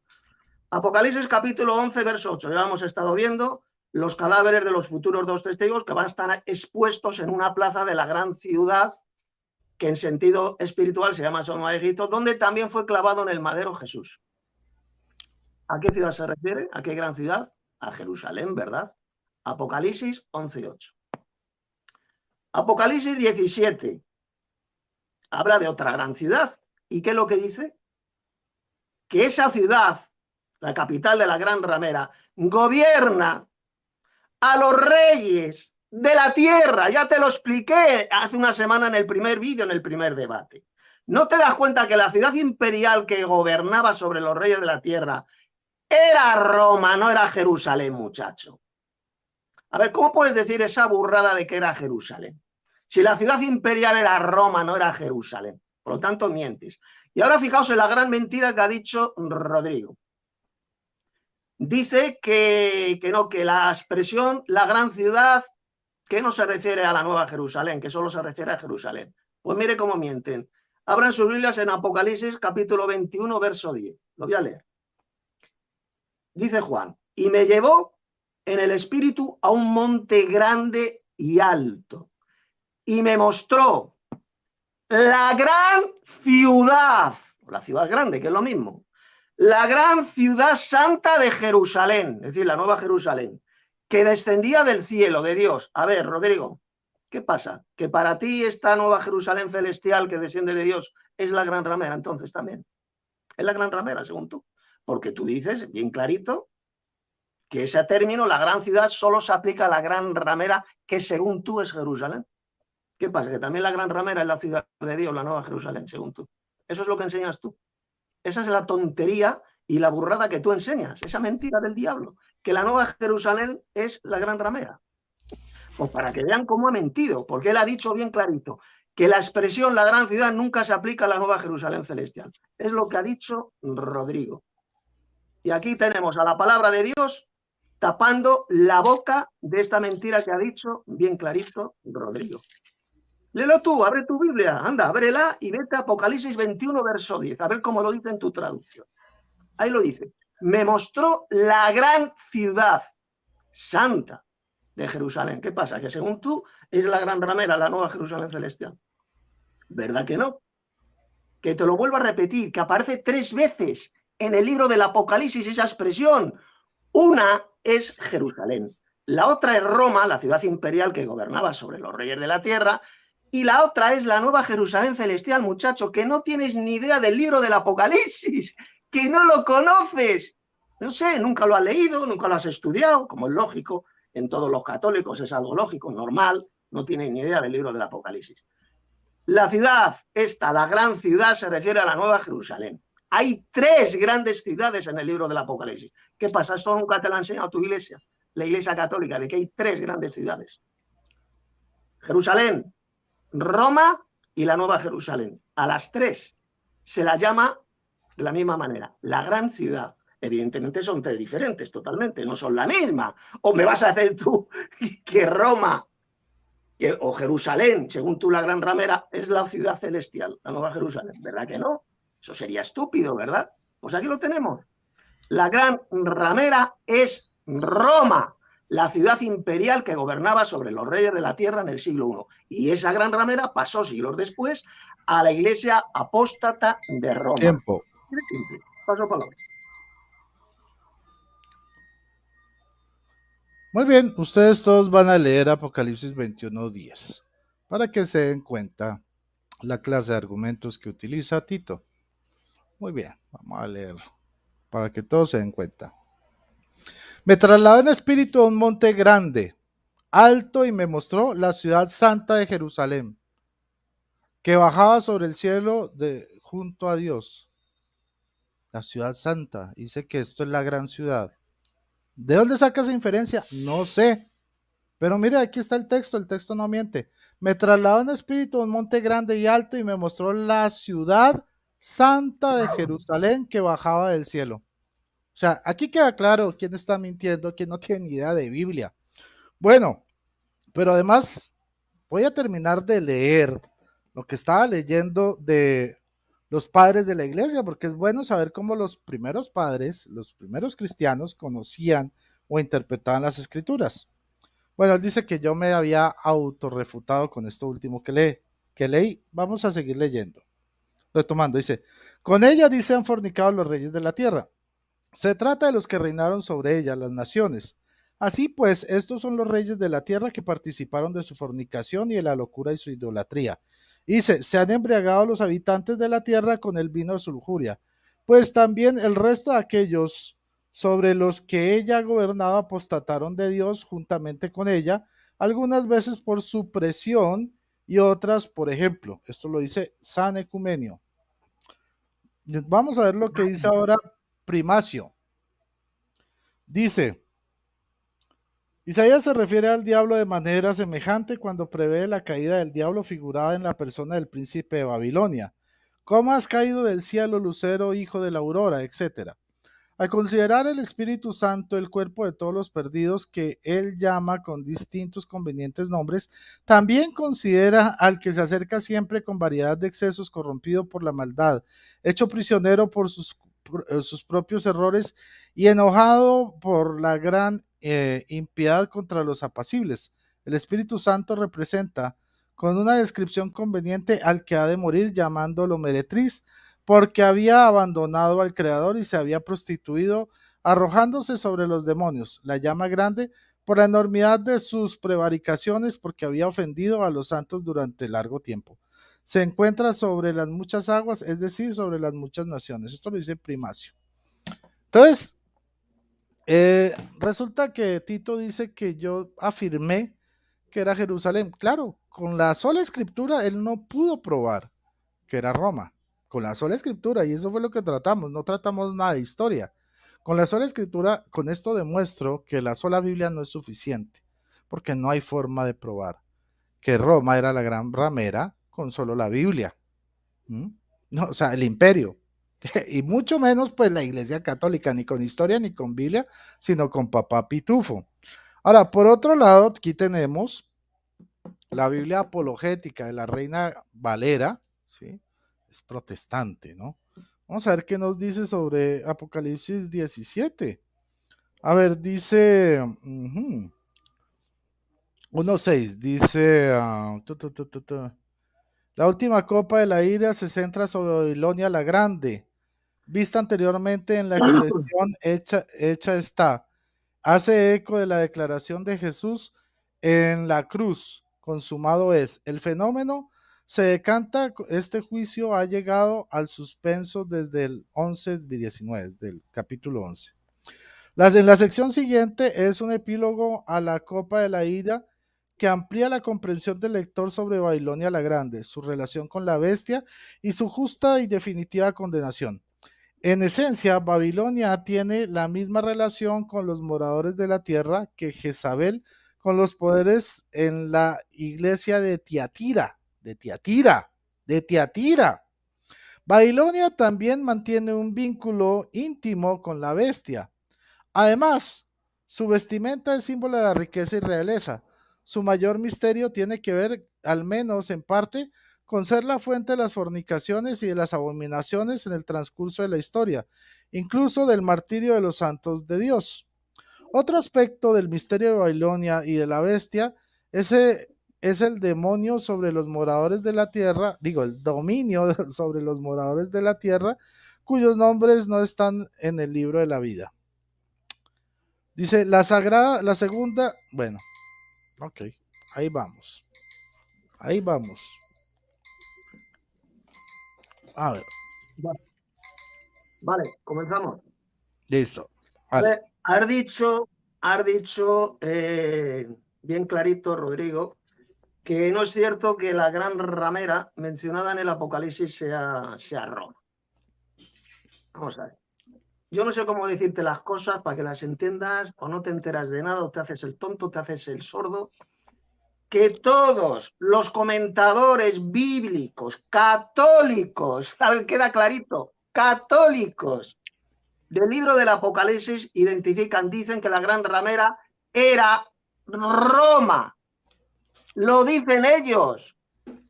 Apocalipsis capítulo 11, verso 8. Ya hemos estado viendo los cadáveres de los futuros 2 testigos que van a estar expuestos en una plaza de la gran ciudad que en sentido espiritual se llama Sodoma de Egipto, donde también fue clavado en el madero Jesús. ¿A qué ciudad se refiere? ¿A qué gran ciudad? A Jerusalén, ¿verdad? Apocalipsis 11:8. Apocalipsis 17 habla de otra gran ciudad. ¿Y qué es lo que dice? Que esa ciudad, la capital de la gran ramera, gobierna a los reyes de la tierra. Ya te lo expliqué hace una semana en el primer vídeo, en el primer debate. ¿No te das cuenta que la ciudad imperial que gobernaba sobre los reyes de la tierra era Roma, no era Jerusalén, muchacho? A ver, ¿cómo puedes decir esa burrada de que era Jerusalén? Si la ciudad imperial era Roma, no era Jerusalén. Por lo tanto, mientes. Y ahora fijaos en la gran mentira que ha dicho Rodrigo. Dice que no, que la expresión la gran ciudad, que no se refiere a la Nueva Jerusalén, que solo se refiere a Jerusalén. Pues mire cómo mienten. Abran sus Biblias en Apocalipsis capítulo 21, verso 10. Lo voy a leer. Dice Juan, y me llevó en el espíritu a un monte grande y alto, y me mostró la gran ciudad, la ciudad grande, que es lo mismo, la gran ciudad santa de Jerusalén, es decir, la nueva Jerusalén, que descendía del cielo de Dios. A ver, Rodrigo, ¿qué pasa? ¿Que para ti esta nueva Jerusalén celestial que desciende de Dios es la gran ramera entonces también? Es la gran ramera, según tú. Porque tú dices, bien clarito, que ese término, la gran ciudad, solo se aplica a la gran ramera, que según tú es Jerusalén. ¿Qué pasa? Que también la gran ramera es la ciudad de Dios, la nueva Jerusalén, según tú. Eso es lo que enseñas tú. Esa es la tontería y la burrada que tú enseñas, esa mentira del diablo, que la nueva Jerusalén es la gran ramera. Pues para que vean cómo ha mentido, porque él ha dicho bien clarito que la expresión la gran ciudad nunca se aplica a la nueva Jerusalén celestial. Es lo que ha dicho Rodrigo. Y aquí tenemos a la palabra de Dios tapando la boca de esta mentira que ha dicho bien clarito Rodrigo. Léelo tú, abre tu Biblia, anda, ábrela y vete a Apocalipsis 21, verso 10, a ver cómo lo dice en tu traducción. Ahí lo dice, me mostró la gran ciudad santa de Jerusalén. ¿Qué pasa? Que según tú es la gran ramera, la nueva Jerusalén celestial. ¿Verdad que no? Que te lo vuelvo a repetir, que aparece 3 veces en el libro del Apocalipsis esa expresión. Una es Jerusalén, la otra es Roma, la ciudad imperial que gobernaba sobre los reyes de la tierra, y la otra es la nueva Jerusalén celestial, muchacho, que no tienes ni idea del libro del Apocalipsis, que no lo conoces. No sé, nunca lo has leído, nunca lo has estudiado, como es lógico, en todos los católicos es algo lógico, normal, no tienes ni idea del libro del Apocalipsis. La ciudad, esta, la gran ciudad, se refiere a la nueva Jerusalén. Hay 3 grandes ciudades en el libro del Apocalipsis. ¿Qué pasa? Eso nunca te lo ha enseñado tu iglesia, la iglesia católica, de que hay 3 grandes ciudades. Jerusalén, Roma y la nueva Jerusalén. A las 3 se las llama de la misma manera, la gran ciudad. Evidentemente son 3 diferentes totalmente, no son la misma. O me vas a hacer tú que Roma o Jerusalén, según tú la gran ramera, es la ciudad celestial, la nueva Jerusalén. ¿Verdad que no? Eso sería estúpido, ¿verdad? Pues aquí lo tenemos. La gran ramera es Roma, la ciudad imperial que gobernaba sobre los reyes de la tierra en el siglo I. Y esa gran ramera pasó siglos después a la iglesia apóstata de Roma. Tiempo. Simple. Paso palabra. Muy bien, ustedes todos van a leer Apocalipsis 21:10 para que se den cuenta la clase de argumentos que utiliza Tito. Muy bien, vamos a leerlo para que todos se den cuenta. Me trasladó en espíritu a un monte grande, alto, y me mostró la ciudad santa de Jerusalén, que bajaba sobre el cielo junto a Dios. La ciudad santa, dice que esto es la gran ciudad. ¿De dónde saca esa inferencia? No sé. Pero mire, aquí está el texto no miente. Me trasladó en espíritu a un monte grande y alto y me mostró la ciudad santa de Jerusalén que bajaba del cielo. O sea, aquí queda claro quién está mintiendo, quién no tiene ni idea de Biblia. Bueno, pero además voy a terminar de leer lo que estaba leyendo de los padres de la iglesia, porque es bueno saber cómo los primeros padres, los primeros cristianos, conocían o interpretaban las escrituras. Bueno, él dice que yo me había autorrefutado con esto último que leí. Vamos a seguir leyendo. Retomando, dice, con ella dice han fornicado los reyes de la tierra. Se trata de los que reinaron sobre ella, las naciones. Así pues, estos son los reyes de la tierra que participaron de su fornicación y de la locura y su idolatría. Dice, se han embriagado los habitantes de la tierra con el vino de su lujuria. Pues también el resto de aquellos sobre los que ella gobernaba apostataron de Dios juntamente con ella, algunas veces por su presión y otras, por ejemplo, esto lo dice San Ecumenio. Vamos a ver lo que dice ahora Primacio. Dice, Isaías se refiere al diablo de manera semejante cuando prevé la caída del diablo figurada en la persona del príncipe de Babilonia. ¿Cómo has caído del cielo, lucero, hijo de la aurora, etcétera? Al considerar el Espíritu Santo el cuerpo de todos los perdidos que él llama con distintos convenientes nombres, también considera al que se acerca siempre con variedad de excesos, corrompido por la maldad, hecho prisionero por sus propios errores y enojado por la gran impiedad contra los apacibles. El Espíritu Santo representa con una descripción conveniente al que ha de morir, llamándolo meretriz, porque había abandonado al Creador y se había prostituido, arrojándose sobre los demonios, la llama grande, por la enormidad de sus prevaricaciones, porque había ofendido a los santos durante largo tiempo. Se encuentra sobre las muchas aguas, es decir, sobre las muchas naciones. Esto lo dice Primacio. Entonces, resulta que Tito dice que yo afirmé que era Jerusalén. Claro, con la sola escritura él no pudo probar que era Roma, con la sola escritura, y eso fue lo que tratamos, no tratamos nada de historia. Con la sola escritura, con esto demuestro que la sola Biblia no es suficiente, porque no hay forma de probar que Roma era la gran ramera con solo la Biblia. ¿Mm? No, o sea, el imperio. Y mucho menos pues la iglesia católica, ni con historia ni con Biblia, sino con papá Pitufo. Ahora, por otro lado, aquí tenemos la Biblia apologética de la Reina Valera, ¿sí? Es protestante, ¿no? Vamos a ver qué nos dice sobre Apocalipsis 17. A ver, dice 1.6, dice la última copa de la ira se centra sobre Babilonia la Grande, vista anteriormente en la expresión hecha está. Hace eco de la declaración de Jesús en la cruz, consumado es. El fenómeno se decanta, este juicio ha llegado al suspenso desde el 11-19, del capítulo 11. En la sección siguiente es un epílogo a la copa de la ira que amplía la comprensión del lector sobre Babilonia la Grande, su relación con la bestia y su justa y definitiva condenación. En esencia, Babilonia tiene la misma relación con los moradores de la tierra que Jezabel con los poderes en la iglesia de Tiatira, de Tiatira. Babilonia también mantiene un vínculo íntimo con la bestia. Además, su vestimenta es símbolo de la riqueza y realeza. Su mayor misterio tiene que ver, al menos en parte, con ser la fuente de las fornicaciones y de las abominaciones en el transcurso de la historia, incluso del martirio de los santos de Dios. Otro aspecto del misterio de Babilonia y de la bestia es el demonio sobre los moradores de la tierra, digo, el dominio sobre los moradores de la tierra, cuyos nombres no están en el libro de la vida. Dice, la segunda, bueno, ok, ahí vamos. Ahí vamos. A ver, Vale, comenzamos. listo. Vale. Has dicho bien clarito, Rodrigo, que no es cierto que la gran ramera mencionada en el Apocalipsis sea Roma. Vamos a ver. Yo no sé cómo decirte las cosas para que las entiendas, o no te enteras de nada, o te haces el tonto, te haces el sordo. que todos los comentadores bíblicos católicos, queda clarito, católicos del libro del Apocalipsis identifican, dicen que la gran ramera era Roma. Lo dicen ellos.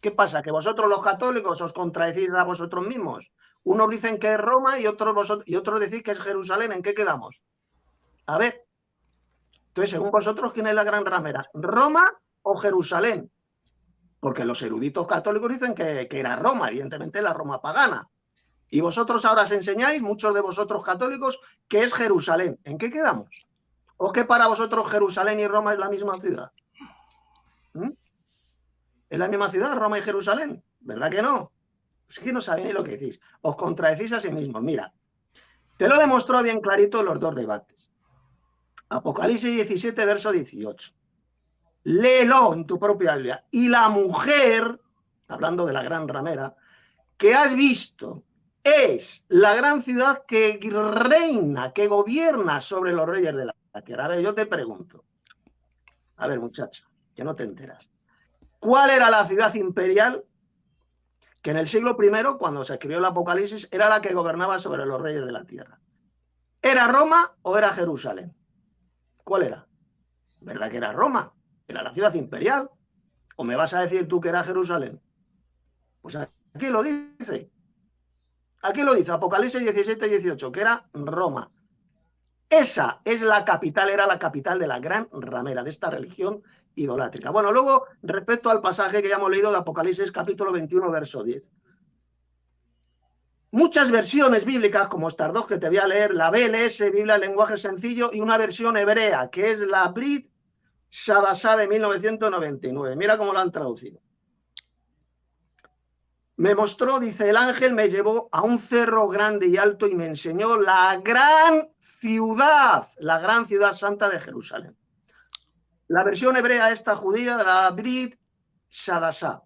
¿Qué pasa? ¿Que vosotros los católicos os contradecís a vosotros mismos? Unos dicen que es Roma y otros decís que es Jerusalén. ¿En qué quedamos? A ver. Entonces, según vosotros, ¿quién es la gran ramera? ¿Roma o Jerusalén? Porque los eruditos católicos dicen que era Roma, evidentemente la Roma pagana. Y vosotros ahora os enseñáis, muchos de vosotros católicos, que es Jerusalén. ¿En qué quedamos? ¿O que para vosotros Jerusalén y Roma es la misma ciudad? ¿Mm? ¿Es la misma ciudad, Roma y Jerusalén? ¿Verdad que no? Es que no sabéis lo que decís. Os contradecís a sí mismos. Mira, te lo demostró bien clarito los dos debates. Apocalipsis 17, verso 18. Léelo en tu propia Biblia. Y la mujer, hablando de la gran ramera, que has visto, es la gran ciudad que reina, que gobierna sobre los reyes de la tierra. A ver, yo te pregunto. A ver, muchacho, que no te enteras. ¿Cuál era la ciudad imperial que en el siglo I, cuando se escribió el Apocalipsis, era la que gobernaba sobre los reyes de la tierra? ¿Era Roma o era Jerusalén? ¿Cuál era? ¿Verdad que era Roma? Era la ciudad imperial. ¿O me vas a decir tú que era Jerusalén? Pues aquí lo dice. Aquí lo dice, Apocalipsis 17 y 18, que era Roma. Esa es la capital, era la capital de la gran ramera, de esta religión idolátrica. Bueno, luego, respecto al pasaje que ya hemos leído de Apocalipsis, capítulo 21, verso 10. Muchas versiones bíblicas, como estas dos que te voy a leer, la BLS, Biblia en lenguaje sencillo, y una versión hebrea, que es la Brit Shadashah de 1999. Mira cómo la han traducido. Me mostró, dice, el ángel me llevó a un cerro grande y alto y me enseñó la gran ciudad santa de Jerusalén. La versión hebrea esta judía de la Brit Shadashah.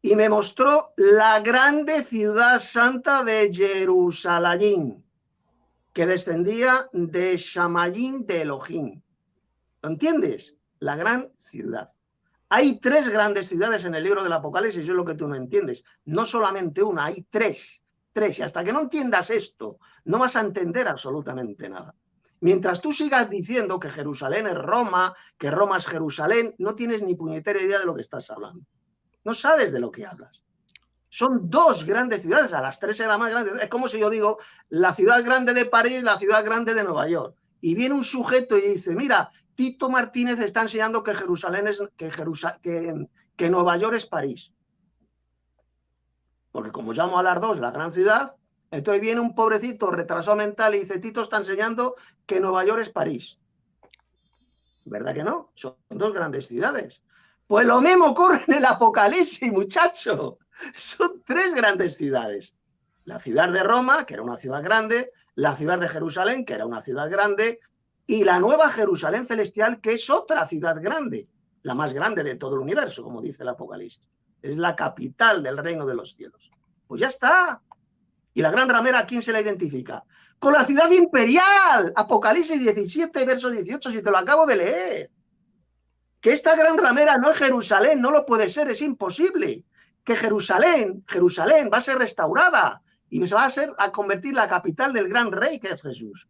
Y me mostró la grande ciudad santa de Jerusalén, que descendía de Shamayim de Elohim. ¿Lo entiendes? La gran ciudad. Hay tres grandes ciudades en el libro del Apocalipsis, eso es lo que tú no entiendes. No solamente una, hay tres. Tres. Y hasta que no entiendas esto, no vas a entender absolutamente nada. Mientras tú sigas diciendo que Jerusalén es Roma, que Roma es Jerusalén, no tienes ni puñetera idea de lo que estás hablando. No sabes de lo que hablas. Son dos grandes ciudades, a las tres es la más grande. Es como si yo digo la ciudad grande de París, la ciudad grande de Nueva York. Y viene un sujeto y dice, mira, Tito Martínez está enseñando que Jerusalén es que Nueva York es París. Porque como llamo a las dos la gran ciudad, entonces viene un pobrecito retrasado mental y dice, Tito está enseñando que Nueva York es París. ¿Verdad que no? Son dos grandes ciudades. Pues lo mismo ocurre en el Apocalipsis, muchacho. Son tres grandes ciudades. La ciudad de Roma, que era una ciudad grande, la ciudad de Jerusalén, que era una ciudad grande, y la nueva Jerusalén celestial, que es otra ciudad grande, la más grande de todo el universo, como dice el Apocalipsis. Es la capital del reino de los cielos. Pues ya está. ¿Y la gran ramera a quién se la identifica? Con la ciudad imperial. Apocalipsis 17, verso 18, si te lo acabo de leer. Que esta gran ramera no es Jerusalén, no lo puede ser, es imposible. Que Jerusalén va a ser restaurada y se va a convertir la capital del gran rey que es Jesús.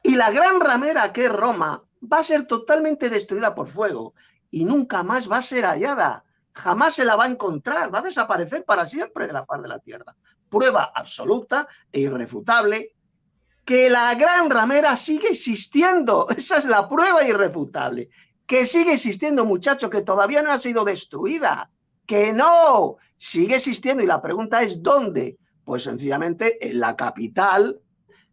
Y la gran ramera que es Roma va a ser totalmente destruida por fuego y nunca más va a ser hallada. Jamás se la va a encontrar, va a desaparecer para siempre de la faz de la tierra. Prueba absoluta e irrefutable que la gran ramera sigue existiendo. Esa es la prueba irrefutable. Que sigue existiendo, muchacho, que todavía no ha sido destruida. Que no, sigue existiendo. Y la pregunta es, ¿dónde? Pues sencillamente en la capital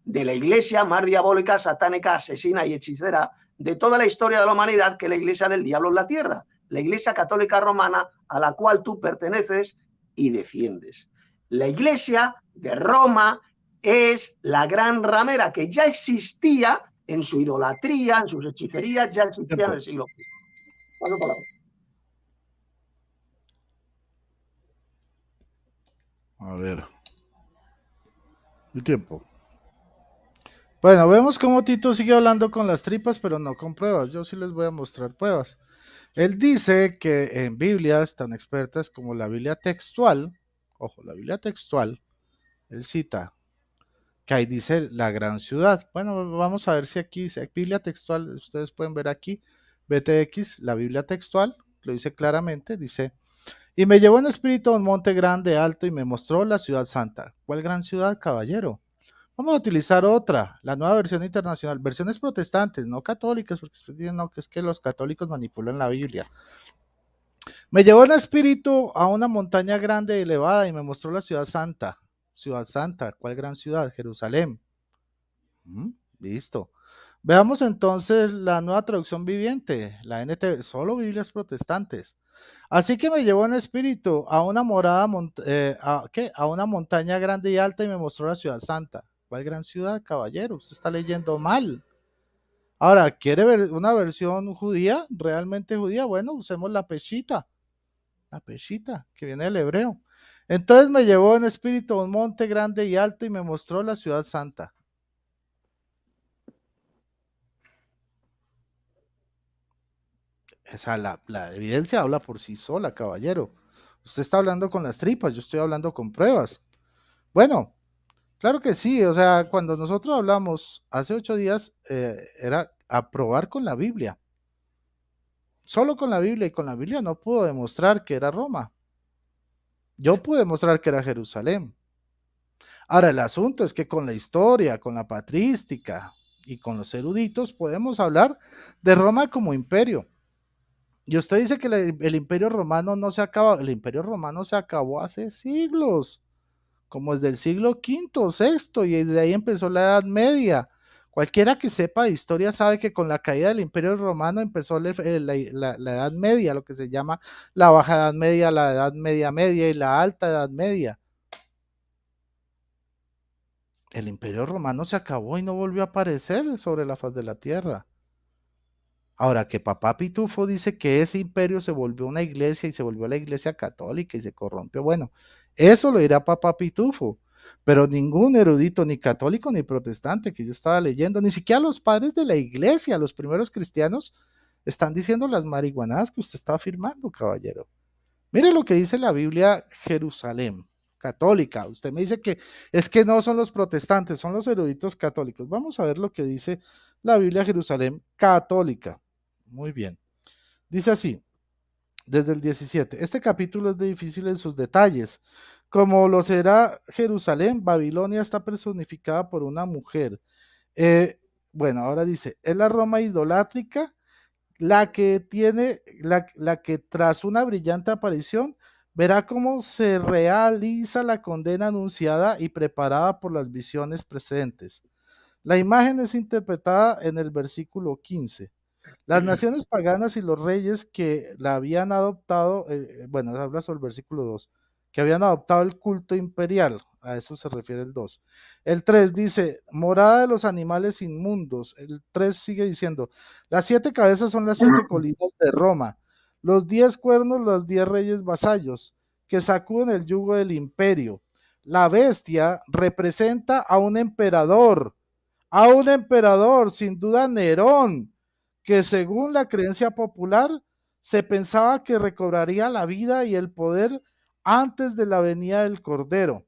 de la iglesia más diabólica, satánica, asesina y hechicera de toda la historia de la humanidad, que es la iglesia del diablo en la tierra, la iglesia católica romana a la cual tú perteneces y defiendes. La iglesia de Roma es la gran ramera que ya existía en su idolatría, en sus hechicerías, ya existía en Tiempo. el siglo I. Paso palabra. A ver. El tiempo. Bueno, vemos cómo Tito sigue hablando con las tripas, pero no con pruebas. Yo sí les voy a mostrar pruebas. Él dice que en Biblias tan expertas como la Biblia textual, ojo, la Biblia textual, él cita que ahí dice la gran ciudad. Bueno, vamos a ver si aquí dice Biblia textual, ustedes pueden ver aquí, BTX, la Biblia textual, lo dice claramente, dice, y me llevó en espíritu a un monte grande, alto, y me mostró la ciudad santa. ¿Cuál gran ciudad, caballero? Vamos a utilizar otra, la nueva versión internacional, versiones protestantes, no católicas, porque ustedes dicen, no, que es que los católicos manipulan la Biblia. Me llevó en espíritu a una montaña grande y elevada y me mostró la ciudad santa. Ciudad santa, ¿cuál gran ciudad? Jerusalén. Listo. Veamos entonces la nueva traducción viviente, la NT, solo Biblias protestantes. Así que me llevó en espíritu a una morada, a una montaña grande y alta y me mostró la ciudad santa. ¿Cuál gran ciudad, caballero? Usted está leyendo mal. Ahora, ¿quiere ver una versión judía, realmente judía? Bueno, usemos la peshita, que viene del hebreo. Entonces me llevó en espíritu a un monte grande y alto y me mostró la ciudad santa. O sea, la evidencia habla por sí sola, caballero. Usted está hablando con las tripas, yo estoy hablando con pruebas. Bueno, claro que sí, o sea, cuando nosotros hablamos hace 8 días, era aprobar con la Biblia. Solo con la Biblia, y con la Biblia no pudo demostrar que era Roma. Yo pude demostrar que era Jerusalén. Ahora, el asunto es que con la historia, con la patrística y con los eruditos podemos hablar de Roma como imperio. Y usted dice que el imperio romano no se acabó, el imperio romano se acabó hace siglos, como desde el siglo V, sexto, y desde ahí empezó la Edad Media. Cualquiera que sepa de historia sabe que con la caída del imperio romano empezó la Edad Media, lo que se llama la Baja Edad Media, la Edad Media Media y la Alta Edad Media. El imperio romano se acabó y no volvió a aparecer sobre la faz de la tierra. Ahora que papá Pitufo dice que ese imperio se volvió una iglesia y se volvió la iglesia católica y se corrompió, bueno, eso lo dirá papá Pitufo, pero ningún erudito, ni católico ni protestante que yo estaba leyendo, ni siquiera los padres de la iglesia, los primeros cristianos, están diciendo las marihuanadas que usted está afirmando, caballero. Mire lo que dice la Biblia Jerusalén católica. Usted me dice que es que no son los protestantes, son los eruditos católicos. Vamos a ver lo que dice la Biblia Jerusalén católica. Muy bien. Dice así, desde el 17. Este capítulo es difícil en sus detalles. Como lo será Jerusalén, Babilonia está personificada por una mujer. Bueno, ahora dice, es la Roma idolátrica la que tras una brillante aparición verá cómo se realiza la condena anunciada y preparada por las visiones precedentes. La imagen es interpretada en el versículo 15. Las naciones paganas y los reyes que la habían adoptado, bueno, habla sobre el versículo 2, que habían adoptado el culto imperial, a eso se refiere el 2. El 3 dice, morada de los animales inmundos. El 3 sigue diciendo, las 7 cabezas son las 7 colinas de Roma, los 10 cuernos, los 10 reyes vasallos, que sacuden el yugo del imperio. La bestia representa a un emperador, sin duda Nerón, que según la creencia popular se pensaba que recobraría la vida y el poder antes de la venida del Cordero.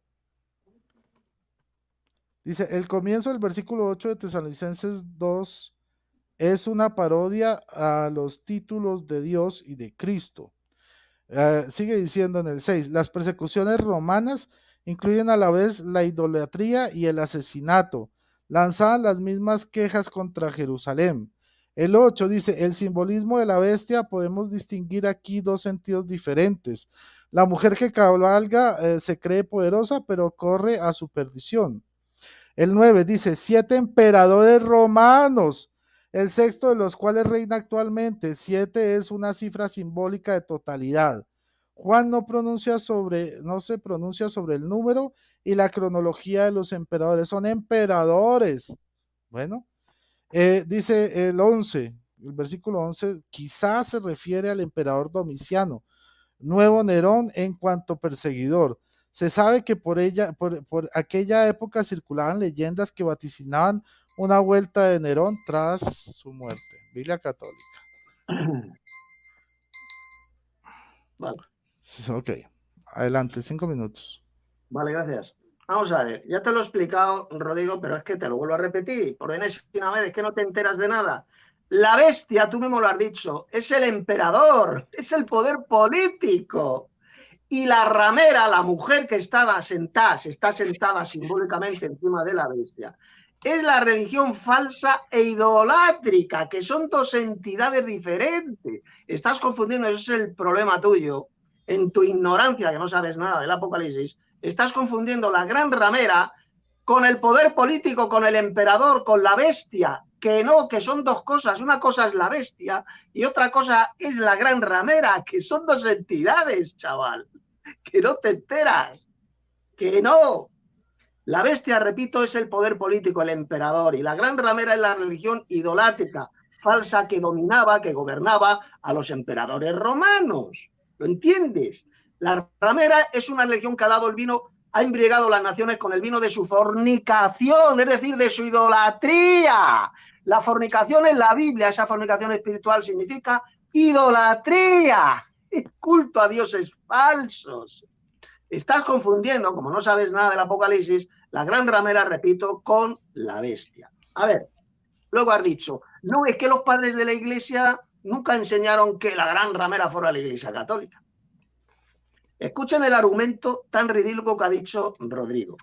Dice, el comienzo del versículo 8 de Tesalonicenses 2 es una parodia a los títulos de Dios y de Cristo. Sigue diciendo en el 6, las persecuciones romanas incluyen a la vez la idolatría y el asesinato. Lanzaban las mismas quejas contra Jerusalén. El 8 dice, el simbolismo de la bestia, podemos distinguir aquí dos sentidos diferentes. La mujer que cabalga se cree poderosa, pero corre a su perdición. El 9 dice, 7 emperadores romanos, el sexto de los cuales reina actualmente. 7 es una cifra simbólica de totalidad. Juan no se pronuncia sobre el número y la cronología de los emperadores. Son emperadores. Bueno, dice el 11, el versículo 11, quizás se refiere al emperador Domiciano, nuevo Nerón en cuanto perseguidor. Se sabe que por aquella época circulaban leyendas que vaticinaban una vuelta de Nerón tras su muerte. Biblia católica. Vale. Ok, adelante, 5 minutos. Vale, gracias. Vamos a ver, ya te lo he explicado, Rodrigo, pero es que te lo vuelvo a repetir, por enésima vez, es que no te enteras de nada. La bestia, tú mismo lo has dicho, es el emperador, es el poder político. Y la ramera, la mujer que estaba sentada, se está sentada simbólicamente encima de la bestia, es la religión falsa e idolátrica, que son dos entidades diferentes. Estás confundiendo, ese es el problema tuyo, en tu ignorancia, que no sabes nada del Apocalipsis. Estás confundiendo la gran ramera con el poder político, con el emperador, con la bestia, que no, que son dos cosas. Una cosa es la bestia y otra cosa es la gran ramera, que son dos entidades, chaval. Que no te enteras, que no. La bestia, repito, es el poder político, el emperador, y la gran ramera es la religión idolátrica, falsa, que dominaba, que gobernaba a los emperadores romanos. ¿Lo entiendes? La ramera es una religión que ha dado el vino, ha embriagado las naciones con el vino de su fornicación, es decir, de su idolatría. La fornicación en la Biblia, esa fornicación espiritual, significa idolatría, culto a dioses falsos. Estás confundiendo, como no sabes nada del Apocalipsis, la gran ramera, repito, con la bestia. A ver, luego has dicho, no, es que los padres de la Iglesia nunca enseñaron que la gran ramera fuera la Iglesia católica. Escuchen el argumento tan ridículo que ha dicho Rodrigo.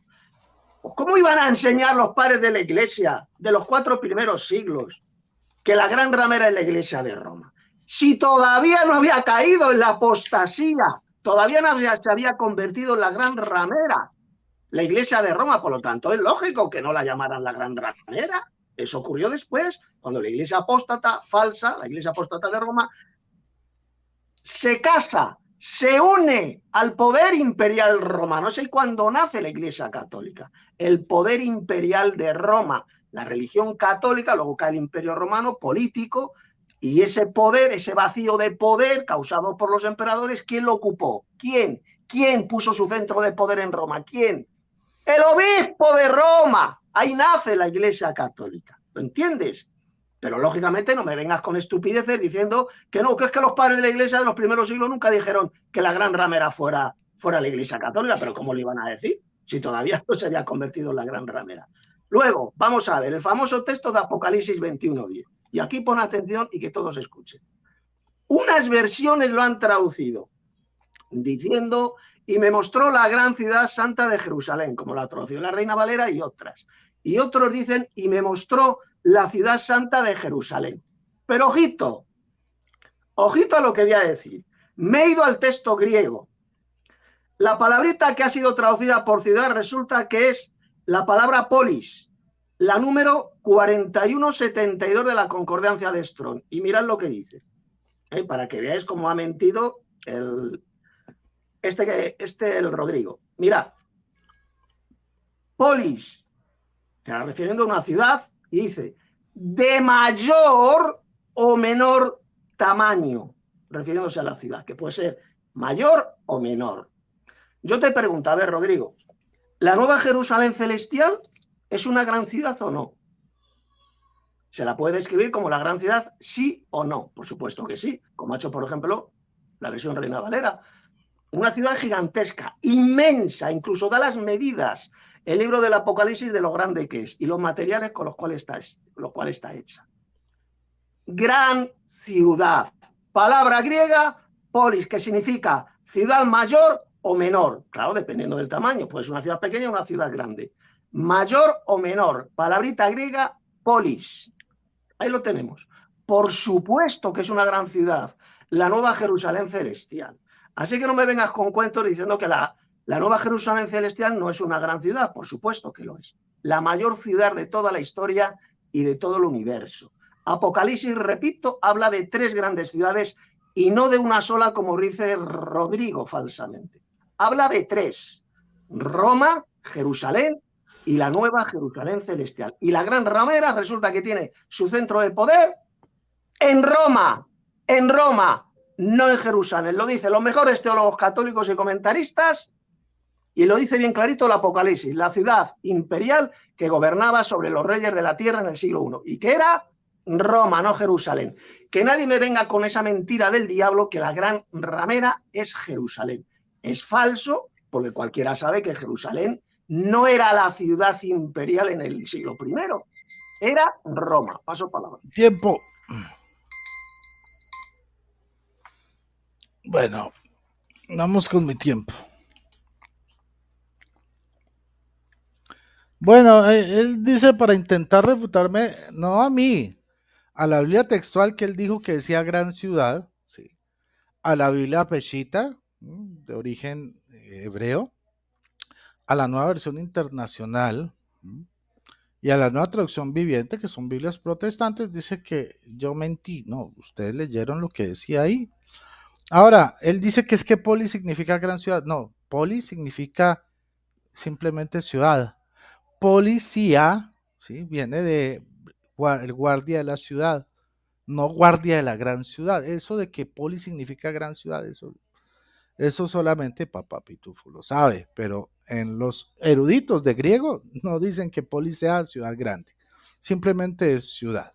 ¿Cómo iban a enseñar los padres de la Iglesia de los 4 primeros siglos que la gran ramera es la Iglesia de Roma? Si todavía no había caído en la apostasía, todavía no se había convertido en la gran ramera, la Iglesia de Roma, por lo tanto, es lógico que no la llamaran la gran ramera. Eso ocurrió después, cuando la Iglesia apóstata, falsa, la Iglesia apóstata de Roma, se casa, se une al poder imperial romano. Es cuando nace la Iglesia católica, el poder imperial de Roma, la religión católica, luego cae el imperio romano, político, y ese poder, ese vacío de poder causado por los emperadores, ¿quién lo ocupó? ¿Quién? ¿Quién puso su centro de poder en Roma? ¿Quién? El obispo de Roma. Ahí nace la Iglesia católica. ¿Lo entiendes? Pero lógicamente no me vengas con estupideces diciendo que no, que es que los padres de la Iglesia de los primeros siglos nunca dijeron que la gran ramera fuera la Iglesia católica, pero ¿cómo lo iban a decir? Si todavía no se había convertido en la gran ramera. Luego, vamos a ver el famoso texto de Apocalipsis 21:10. Y aquí pon atención y que todos escuchen. Unas versiones lo han traducido diciendo, y me mostró la gran ciudad santa de Jerusalén, como la tradució la Reina Valera y otras. Y otros dicen, y me mostró la ciudad santa de Jerusalén. Pero ojito, ojito a lo que voy a decir. Me he ido al texto griego. La palabrita que ha sido traducida por ciudad resulta que es la palabra polis, la número 4172 de la concordancia de Strong. Y mirad lo que dice, para que veáis cómo ha mentido el Rodrigo. Mirad, polis, se está refiriendo a una ciudad, y dice, de mayor o menor tamaño, refiriéndose a la ciudad, que puede ser mayor o menor. Yo te pregunto, a ver, Rodrigo, ¿la Nueva Jerusalén celestial es una gran ciudad o no? ¿Se la puede describir como la gran ciudad, sí o no? Por supuesto que sí, como ha hecho, por ejemplo, la versión Reina Valera. Una ciudad gigantesca, inmensa, incluso da las medidas, el libro del Apocalipsis, de lo grande que es y los materiales con los cuales está hecha. Gran ciudad. Palabra griega, polis, que significa ciudad mayor o menor. Claro, dependiendo del tamaño. Puede ser una ciudad pequeña o una ciudad grande. Mayor o menor. Palabrita griega, polis. Ahí lo tenemos. Por supuesto que es una gran ciudad. La Nueva Jerusalén celestial. Así que no me vengas con cuentos diciendo que la Nueva Jerusalén celestial no es una gran ciudad. Por supuesto que lo es. La mayor ciudad de toda la historia y de todo el universo. Apocalipsis, repito, habla de 3 grandes ciudades y no de una sola, como dice Rodrigo falsamente. Habla de 3. Roma, Jerusalén y la Nueva Jerusalén celestial. Y la gran ramera resulta que tiene su centro de poder en Roma, no en Jerusalén. Lo dicen los mejores teólogos católicos y comentaristas Y lo dice bien clarito el Apocalipsis, la ciudad imperial que gobernaba sobre los reyes de la tierra en el siglo I, y que era Roma, no Jerusalén. Que nadie me venga con esa mentira del diablo que la gran ramera es Jerusalén. Es falso, porque cualquiera sabe que Jerusalén no era la ciudad imperial en el siglo I, era Roma. Paso palabra. Tiempo. Bueno, vamos con mi tiempo. Bueno, él dice para intentar refutarme, no a mí, a la Biblia textual que él dijo que decía gran ciudad, sí, a la Biblia Peshita, de origen hebreo, a la nueva versión internacional y a la nueva traducción viviente, que son Biblias protestantes, dice que yo mentí. No, ustedes leyeron lo que decía ahí. Ahora, él dice que es que poli significa gran ciudad. No, poli significa simplemente ciudad. Policía, ¿sí? Viene de el guardia de la ciudad, no guardia de la gran ciudad. Eso de que poli significa gran ciudad, eso solamente Papá Pitufo lo sabe, pero en los eruditos de griego no dicen que poli sea ciudad grande, simplemente es ciudad.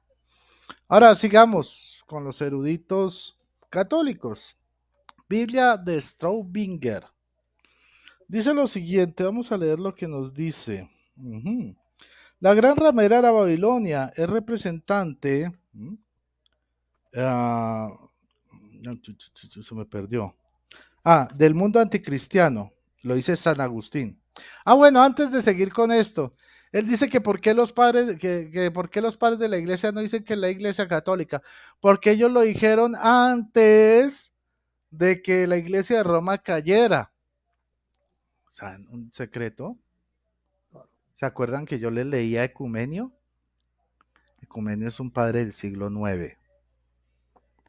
Ahora sigamos con los eruditos católicos. Biblia de Straubinger. Dice lo siguiente, vamos a leer lo que nos dice. La gran ramera de la Babilonia es representante. Se me perdió. Del mundo anticristiano. Lo dice San Agustín. Bueno, antes de seguir con esto, él dice que por qué los padres, que por qué los padres de la iglesia no dicen que es la iglesia católica, porque ellos lo dijeron antes de que la iglesia de Roma cayera. ¿Saben un secreto? ¿Se acuerdan que yo les leía Ecumenio? Ecumenio es un padre del siglo IX.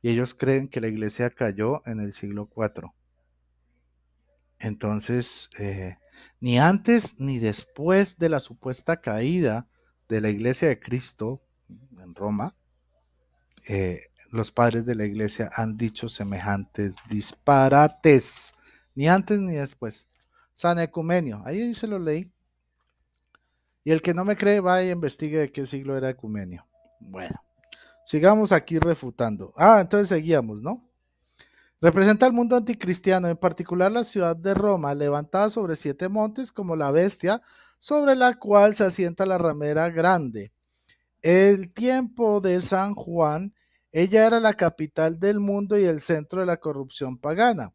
Y ellos creen que la iglesia cayó en el siglo IV. Entonces, ni antes ni después de la supuesta caída de la iglesia de Cristo en Roma, los padres de la iglesia han dicho semejantes disparates. Ni antes ni después. San Ecumenio, ahí se lo leí. Y el que no me cree, va y investigue de qué siglo era Ecumenio. Bueno, sigamos aquí refutando. Entonces seguíamos, ¿no? Representa al mundo anticristiano, en particular la ciudad de Roma, levantada sobre 7 montes como la bestia, sobre la cual se asienta la ramera grande. El tiempo de San Juan, ella era la capital del mundo y el centro de la corrupción pagana.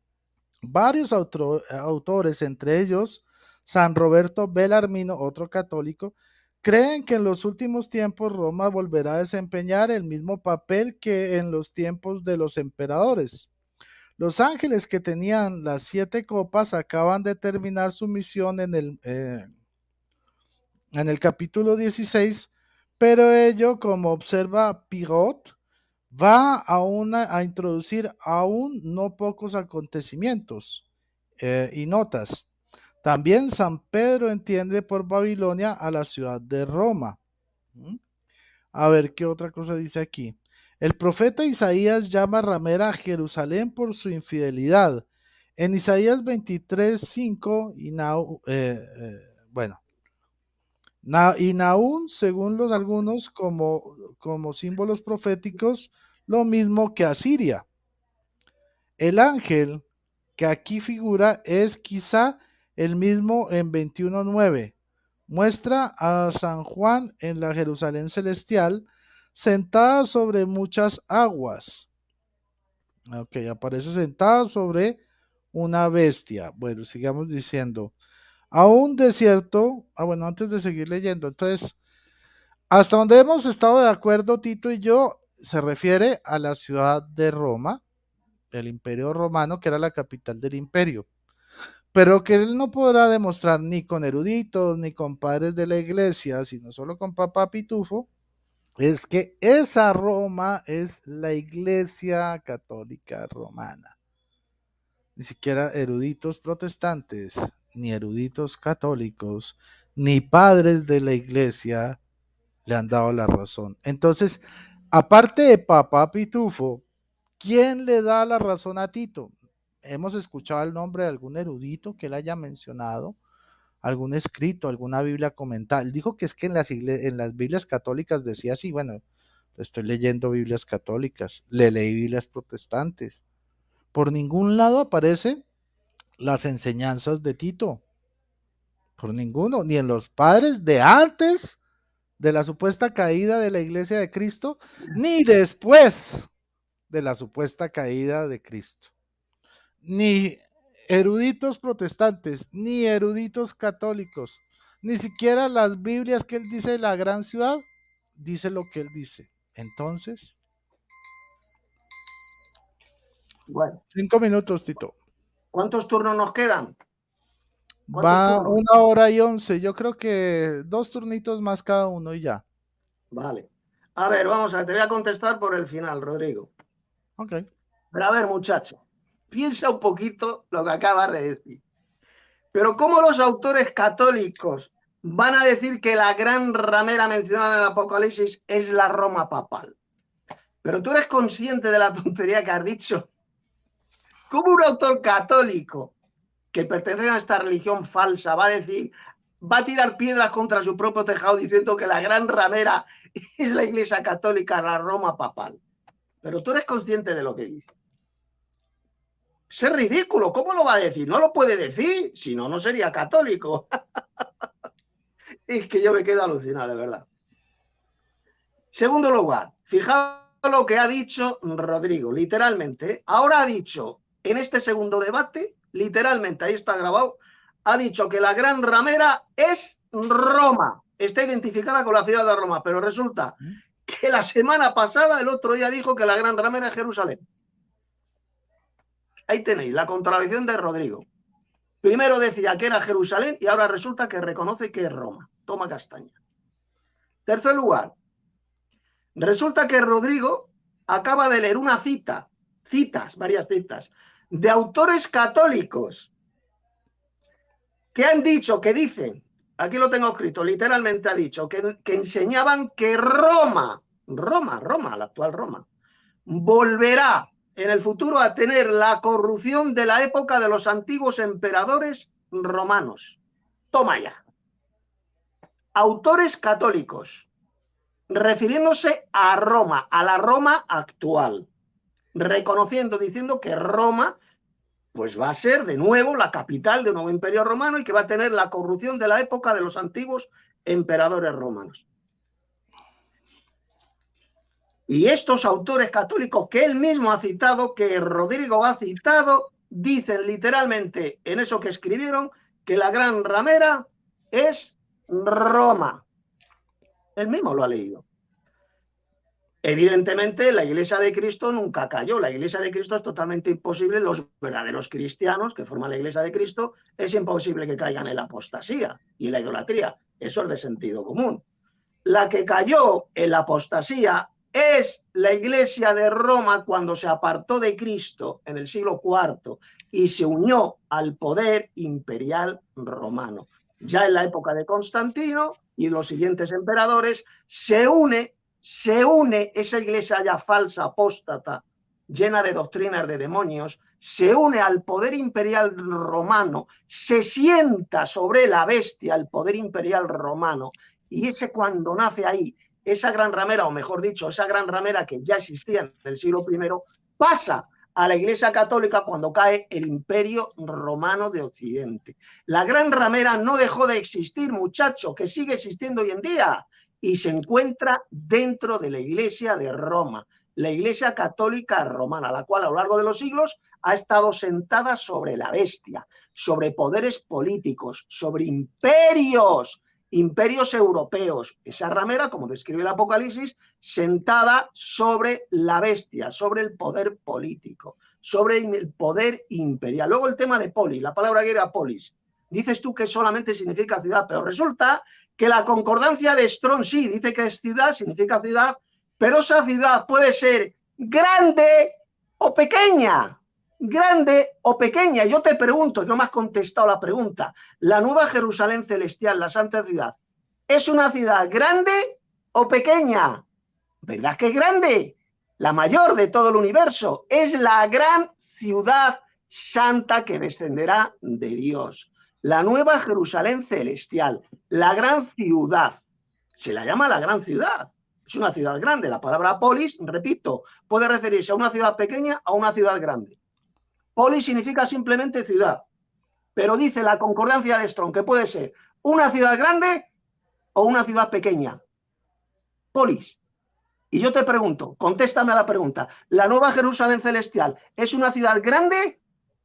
Varios autores, entre ellos San Roberto Bellarmino, otro católico, creen que en los últimos tiempos Roma volverá a desempeñar el mismo papel que en los tiempos de los emperadores. Los ángeles que tenían las 7 copas acaban de terminar su misión en el capítulo 16, pero ello, como observa Pirot, va a introducir aún no pocos acontecimientos y notas. También San Pedro entiende por Babilonia a la ciudad de Roma. A ver qué otra cosa dice aquí. El profeta Isaías llama ramera a Jerusalén por su infidelidad. En Isaías 23:5 y Nahum, según los algunos, como símbolos proféticos, lo mismo que Asiria. El ángel que aquí figura es quizá el mismo en 21:9. Muestra a San Juan en la Jerusalén celestial, sentada sobre muchas aguas. Ok, aparece sentada sobre una bestia. Bueno, sigamos diciendo. A un desierto. Bueno, antes de seguir leyendo, entonces, hasta donde hemos estado de acuerdo, Tito y yo, se refiere a la ciudad de Roma, el Imperio Romano, que era la capital del imperio. Pero que él no podrá demostrar ni con eruditos, ni con padres de la iglesia, sino solo con Papá Pitufo, es que esa Roma es la iglesia católica romana. Ni siquiera eruditos protestantes, ni eruditos católicos, ni padres de la iglesia le han dado la razón. Entonces, aparte de Papá Pitufo, ¿quién le da la razón a Tito? ¿Hemos escuchado el nombre de algún erudito que él haya mencionado algún escrito, alguna Biblia comentada. Él dijo que es que en las Biblias católicas decía así, bueno, estoy leyendo Biblias católicas, le leí Biblias protestantes. Por ningún lado aparecen las enseñanzas de Tito, por ninguno, ni en los padres de antes de la supuesta caída de la Iglesia de Cristo, ni después de la supuesta caída de Cristo. Ni eruditos protestantes, ni eruditos católicos, ni siquiera las Biblias que él dice de la gran ciudad, dice lo que él dice. Entonces, Bueno, 5 minutos, Tito. ¿cuántos turnos nos quedan? Va 1 hora y 11. Yo creo que 2 turnitos más cada uno y ya. Vale. A ver, vamos a ver, te voy a contestar por el final, Rodrigo. Ok. Pero a ver, muchacho, piensa un poquito lo que acabas de decir. Pero ¿cómo los autores católicos van a decir que la gran ramera mencionada en el Apocalipsis es la Roma papal? Pero tú eres consciente de la tontería que has dicho. ¿Cómo un autor católico que pertenece a esta religión falsa va a decir, va a tirar piedras contra su propio tejado diciendo que la gran ramera es la Iglesia Católica, la Roma papal? Pero tú eres consciente de lo que dice. Es ridículo, ¿cómo lo va a decir? No lo puede decir, si no, no sería católico. Es que yo me quedo alucinado, de verdad. Segundo lugar, fijaos lo que ha dicho Rodrigo, literalmente. Ahora ha dicho, en este segundo debate, literalmente, ahí está grabado, ha dicho que la gran ramera es Roma. Está identificada con la ciudad de Roma, pero resulta que la semana pasada, el otro día, dijo que la gran ramera es Jerusalén. Ahí tenéis la contradicción de Rodrigo. Primero decía que era Jerusalén y ahora resulta que reconoce que es Roma. Toma castaña. Tercer lugar, resulta que Rodrigo acaba de leer una varias citas, de autores católicos que han dicho, que dicen, aquí lo tengo escrito, literalmente ha dicho, que enseñaban que Roma, la actual Roma, volverá en el futuro a tener la corrupción de la época de los antiguos emperadores romanos. Toma ya. Autores católicos, refiriéndose a Roma, a la Roma actual, reconociendo, diciendo que Roma pues va a ser de nuevo la capital de un nuevo imperio romano y que va a tener la corrupción de la época de los antiguos emperadores romanos. Y estos autores católicos que él mismo ha citado, que Rodrigo ha citado, dicen literalmente en eso que escribieron que la gran ramera es Roma. Él mismo lo ha leído. Evidentemente, la Iglesia de Cristo nunca cayó. La Iglesia de Cristo es totalmente imposible. Los verdaderos cristianos que forman la Iglesia de Cristo es imposible que caigan en la apostasía y en la idolatría. Eso es de sentido común. La que cayó en la apostasía es la Iglesia de Roma cuando se apartó de Cristo en el siglo IV y se unió al poder imperial romano. Ya en la época de Constantino y los siguientes emperadores se une esa iglesia ya falsa, apóstata, llena de doctrinas de demonios, se une al poder imperial romano, se sienta sobre la bestia, el poder imperial romano, y ese cuando nace ahí, esa gran ramera, o mejor dicho, esa gran ramera que ya existía en el siglo I, pasa a la Iglesia Católica cuando cae el Imperio Romano de Occidente. La gran ramera no dejó de existir, muchacho, que sigue existiendo hoy en día, y se encuentra dentro de la Iglesia de Roma, la Iglesia Católica Romana, la cual a lo largo de los siglos ha estado sentada sobre la bestia, sobre poderes políticos, sobre imperios europeos. Esa ramera, como describe el Apocalipsis, sentada sobre la bestia, sobre el poder político, sobre el poder imperial. Luego el tema de polis, la palabra griega polis. Dices tú que solamente significa ciudad, pero resulta que la concordancia de Strong sí dice que es ciudad, significa ciudad, pero esa ciudad puede ser grande o pequeña. Grande o pequeña. Yo te pregunto, no me has contestado la pregunta. La nueva Jerusalén celestial, la santa ciudad, ¿es una ciudad grande o pequeña? ¿Verdad que es grande? La mayor de todo el universo. Es la gran ciudad santa que descenderá de Dios. La nueva Jerusalén celestial, la gran ciudad. Se la llama la gran ciudad. Es una ciudad grande. La palabra polis, repito, puede referirse a una ciudad pequeña o a una ciudad grande. Polis significa simplemente ciudad. Pero dice la concordancia de Strong que puede ser una ciudad grande o una ciudad pequeña. Polis. Y yo te pregunto, contéstame a la pregunta, ¿la nueva Jerusalén celestial es una ciudad grande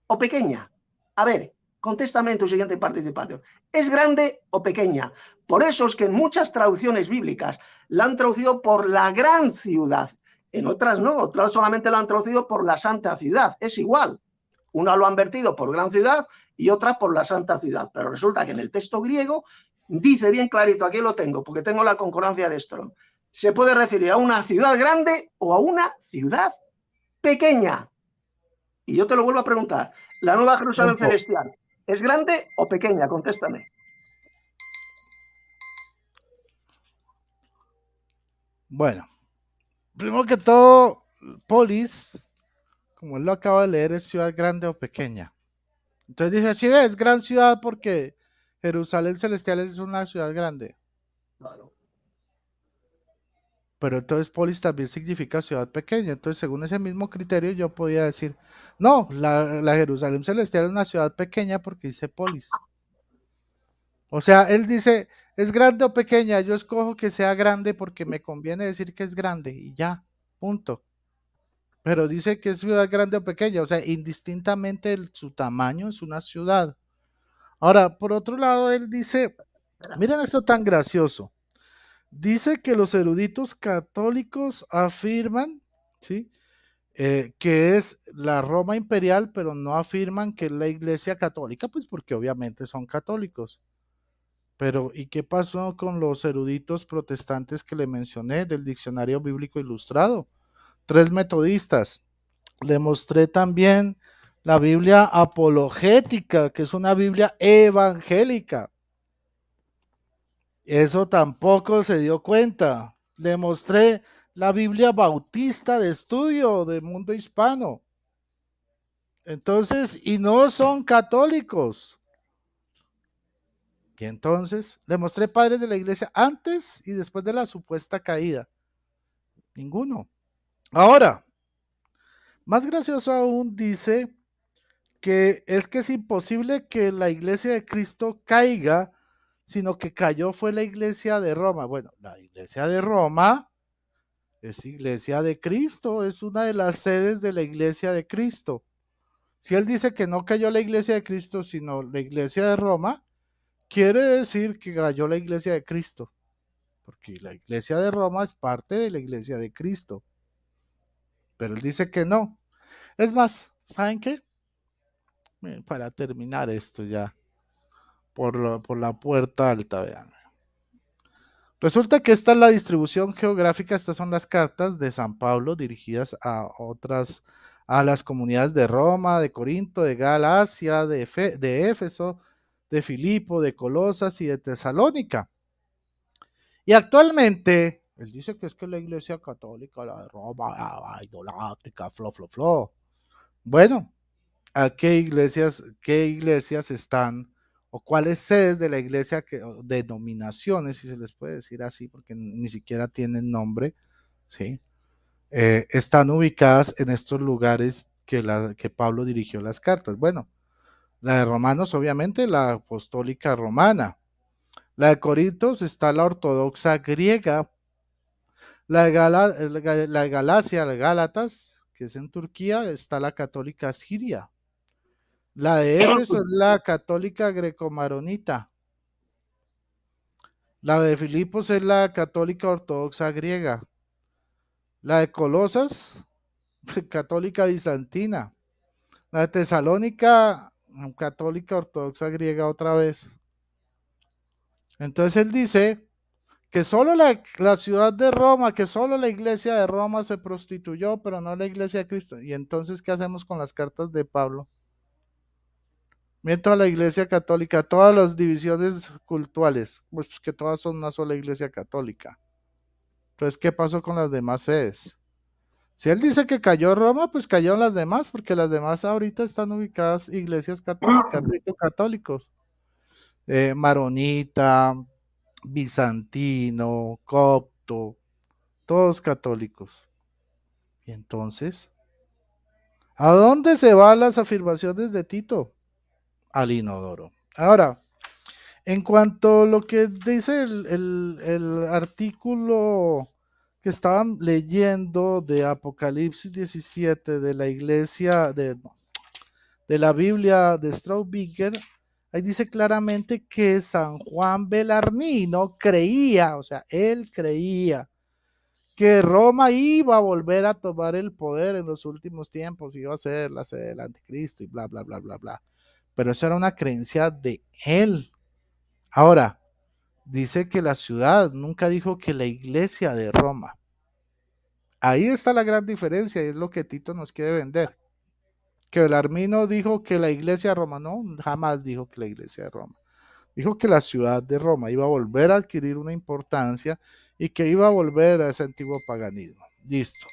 o pequeña? A ver, contéstame en tu siguiente participación. ¿Es grande o pequeña? Por eso es que en muchas traducciones bíblicas la han traducido por la gran ciudad. En otras no, otras solamente la han traducido por la santa ciudad. Es igual. Una lo han vertido por gran ciudad y otra por la santa ciudad. Pero resulta que en el texto griego dice bien clarito, aquí lo tengo, porque tengo la concordancia de Strong, se puede referir a una ciudad grande o a una ciudad pequeña. Y yo te lo vuelvo a preguntar, ¿la nueva Jerusalén Punto. celestial es grande o pequeña? Contéstame. Bueno, primero que todo, polis, como él lo acaba de leer, es ciudad grande o pequeña. Entonces dice, sí, es gran ciudad porque Jerusalén celestial es una ciudad grande. Claro. Pero entonces polis también significa ciudad pequeña. Entonces, según ese mismo criterio, yo podía decir, no, la Jerusalén celestial es una ciudad pequeña porque dice polis. O sea, él dice, ¿es grande o pequeña? Yo escojo que sea grande porque me conviene decir que es grande y ya, punto. Pero dice que es ciudad grande o pequeña, o sea, indistintamente su tamaño es una ciudad. Ahora, por otro lado, él dice, miren esto tan gracioso. Dice que los eruditos católicos afirman, ¿sí? Que es la Roma imperial, pero no afirman que es la Iglesia católica, pues porque obviamente son católicos. Pero, ¿y qué pasó con los eruditos protestantes que le mencioné del Diccionario Bíblico Ilustrado? 3 metodistas. Le mostré también la Biblia apologética, que es una Biblia evangélica. Eso tampoco se dio cuenta. Le mostré la Biblia bautista de estudio del mundo hispano. Entonces, y no son católicos. Y entonces le mostré padres de la iglesia antes y después de la supuesta caída. Ninguno. Ahora, más gracioso aún dice que es imposible que la iglesia de Cristo caiga, sino que cayó fue la iglesia de Roma. Bueno, la iglesia de Roma es iglesia de Cristo, es una de las sedes de la iglesia de Cristo. Si él dice que no cayó la iglesia de Cristo, sino la iglesia de Roma, quiere decir que cayó la iglesia de Cristo, porque la iglesia de Roma es parte de la iglesia de Cristo. Pero él dice que no. Es más, ¿saben qué? Para terminar esto ya, por la puerta alta, vean. Resulta que esta es la distribución geográfica, estas son las cartas de San Pablo dirigidas a otras, a las comunidades de Roma, de Corinto, de Galacia, de Éfeso, de Filipo, de Colosas y de Tesalónica. Y actualmente, él dice que es que la iglesia católica, la de Roma, la idolátrica, flo. Bueno, ¿a qué iglesias están o cuáles sedes de la iglesia, o denominaciones, si se les puede decir así, porque ni siquiera tienen nombre, ¿sí? Están ubicadas en estos lugares que Pablo dirigió las cartas? Bueno, la de Romanos, obviamente, la apostólica romana. La de Corintios está la ortodoxa griega. La de Galacia, la de Gálatas, que es en Turquía, está la católica siria. La de Éfeso es la católica grecomaronita. La de Filipos es la católica ortodoxa griega. La de Colosas, católica bizantina. La de Tesalónica, católica ortodoxa griega otra vez. Entonces él dice que solo la ciudad de Roma, que solo la iglesia de Roma se prostituyó, pero no la iglesia de Cristo. Y entonces, ¿qué hacemos con las cartas de Pablo? Mientras la iglesia católica, todas las divisiones cultuales, pues que todas son una sola iglesia católica. Entonces, ¿qué pasó con las demás sedes? Si él dice que cayó Roma, pues cayó las demás, porque las demás ahorita están ubicadas iglesias católicas, rito católicos. maronita, bizantino, copto, todos católicos. Y entonces, ¿a dónde se van las afirmaciones de Tito? Al inodoro. Ahora, en cuanto a lo que dice el artículo que estaban leyendo de Apocalipsis 17 de la iglesia de la Biblia de Straubinger, ahí dice claramente que San Juan Belarmino creía, o sea, él creía que Roma iba a volver a tomar el poder en los últimos tiempos, iba a ser la sede del anticristo y bla, bla, bla, bla, bla. Pero eso era una creencia de él. Ahora, dice que la ciudad, nunca dijo que la iglesia de Roma. Ahí está la gran diferencia y es lo que Tito nos quiere vender. Que Belarmino dijo que la iglesia de Roma, no, jamás dijo que la iglesia de Roma. Dijo que la ciudad de Roma iba a volver a adquirir una importancia y que iba a volver a ese antiguo paganismo. Listo.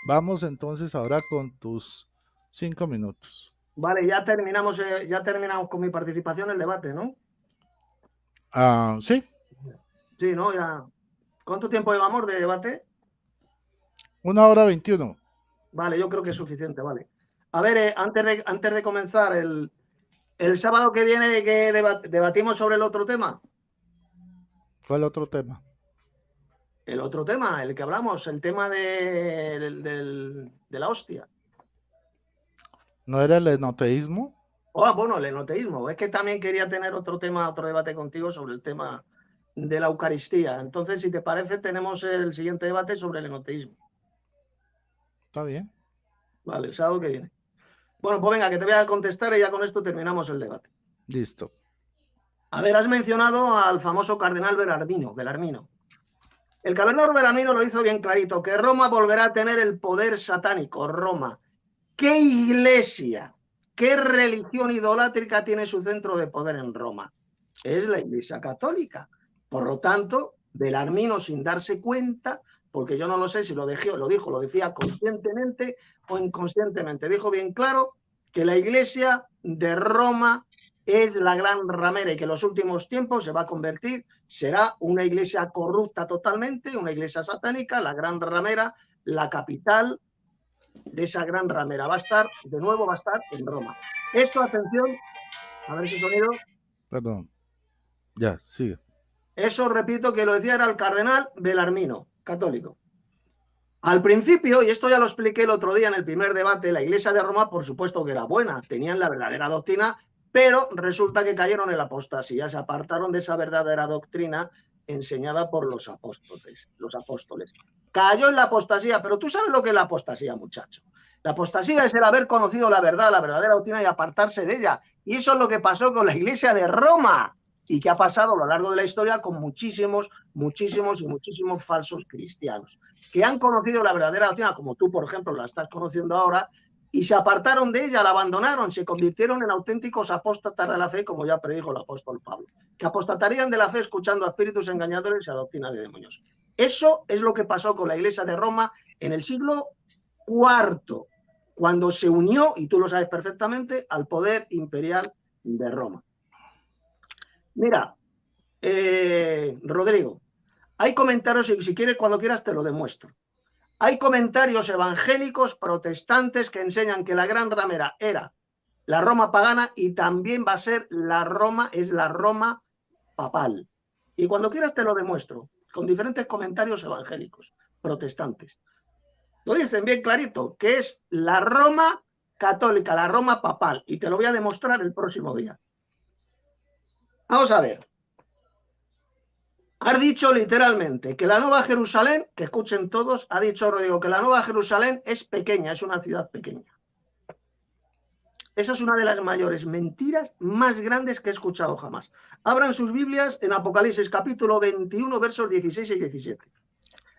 Vamos entonces ahora con tus 5 minutos. Vale, ya terminamos con mi participación en el debate, ¿no? Sí. Sí, ¿no? Ya. ¿Cuánto tiempo llevamos de debate? 1 hora 21. Vale, yo creo que es suficiente, vale. A ver, antes de comenzar, el sábado que viene que debatimos sobre el otro tema. ¿Cuál otro tema? El otro tema, el que hablamos, el tema de la hostia. ¿No era el enoteísmo? Oh, bueno, el enoteísmo. Es que también quería tener otro tema, otro debate contigo sobre el tema de la Eucaristía. Entonces, si te parece, tenemos el siguiente debate sobre el enoteísmo. Está bien. Vale, el sábado que viene. Bueno, pues venga, que te voy a contestar y ya con esto terminamos el debate. Listo. A ver, has mencionado al famoso cardenal Belarmino. El cardenal Belarmino lo hizo bien clarito, que Roma volverá a tener el poder satánico. Roma. ¿Qué iglesia, qué religión idolátrica tiene su centro de poder en Roma? Es la Iglesia Católica. Por lo tanto, Belarmino, sin darse cuenta, porque yo no lo sé si lo decía conscientemente o inconscientemente, dijo bien claro que la Iglesia de Roma es la gran ramera y que en los últimos tiempos se va a convertir, será una iglesia corrupta totalmente, una iglesia satánica, la gran ramera, la capital de esa gran ramera. Va a estar en Roma. Eso, atención, a ver ese sonido. Perdón. Ya, sigue. Eso, repito, que lo decía era el cardenal Belarmino, católico. Al principio, y esto ya lo expliqué el otro día en el primer debate, la Iglesia de Roma, por supuesto que era buena, tenían la verdadera doctrina, pero resulta que cayeron en la apostasía, se apartaron de esa verdadera doctrina enseñada por los apóstoles. Cayó en la apostasía, pero tú sabes lo que es la apostasía, muchacho. La apostasía es el haber conocido la verdad, la verdadera doctrina y apartarse de ella. Y eso es lo que pasó con la Iglesia de Roma y que ha pasado a lo largo de la historia con muchísimos falsos cristianos que han conocido la verdadera doctrina, como tú, por ejemplo, la estás conociendo ahora, y se apartaron de ella, la abandonaron, se convirtieron en auténticos apóstatas de la fe, como ya predijo el apóstol Pablo, que apostatarían de la fe escuchando a espíritus engañadores y a doctrina de demonios. Eso es lo que pasó con la Iglesia de Roma en el siglo IV, cuando se unió, y tú lo sabes perfectamente, al poder imperial de Roma. Mira, Rodrigo, hay comentarios, y si quieres, cuando quieras te lo demuestro. Hay comentarios evangélicos protestantes que enseñan que la gran ramera era la Roma pagana y también va a ser la Roma papal. Y cuando quieras te lo demuestro, con diferentes comentarios evangélicos protestantes. Lo dicen bien clarito, que es la Roma católica, la Roma papal, y te lo voy a demostrar el próximo día. Vamos a ver. Has dicho literalmente que la Nueva Jerusalén, que escuchen todos, ha dicho Rodrigo que la Nueva Jerusalén es pequeña, es una ciudad pequeña. Esa es una de las mayores mentiras más grandes que he escuchado jamás. Abran sus Biblias en Apocalipsis capítulo 21, versos 16 y 17.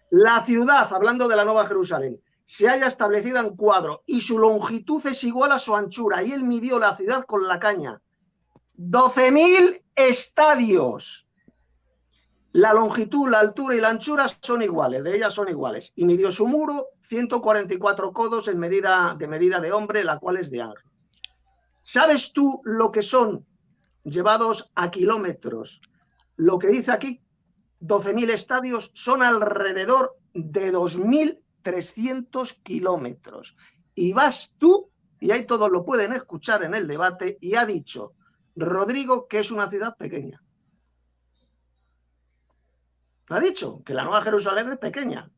La ciudad, hablando de la Nueva Jerusalén, se halla establecida en cuadro y su longitud es igual a su anchura. Y él midió la ciudad con la caña. 12.000 estadios. La longitud, la altura y la anchura son iguales, de ellas son iguales. Y midió su muro 144 codos en medida de hombre, la cual es de ángel. ¿Sabes tú lo que son llevados a kilómetros. Lo que dice aquí, 12.000 estadios, son alrededor de 2.300 kilómetros. Y vas tú, y ahí todos lo pueden escuchar en el debate, y ha dicho Rodrigo que es una ciudad pequeña. Ha dicho que la Nueva Jerusalén es pequeña.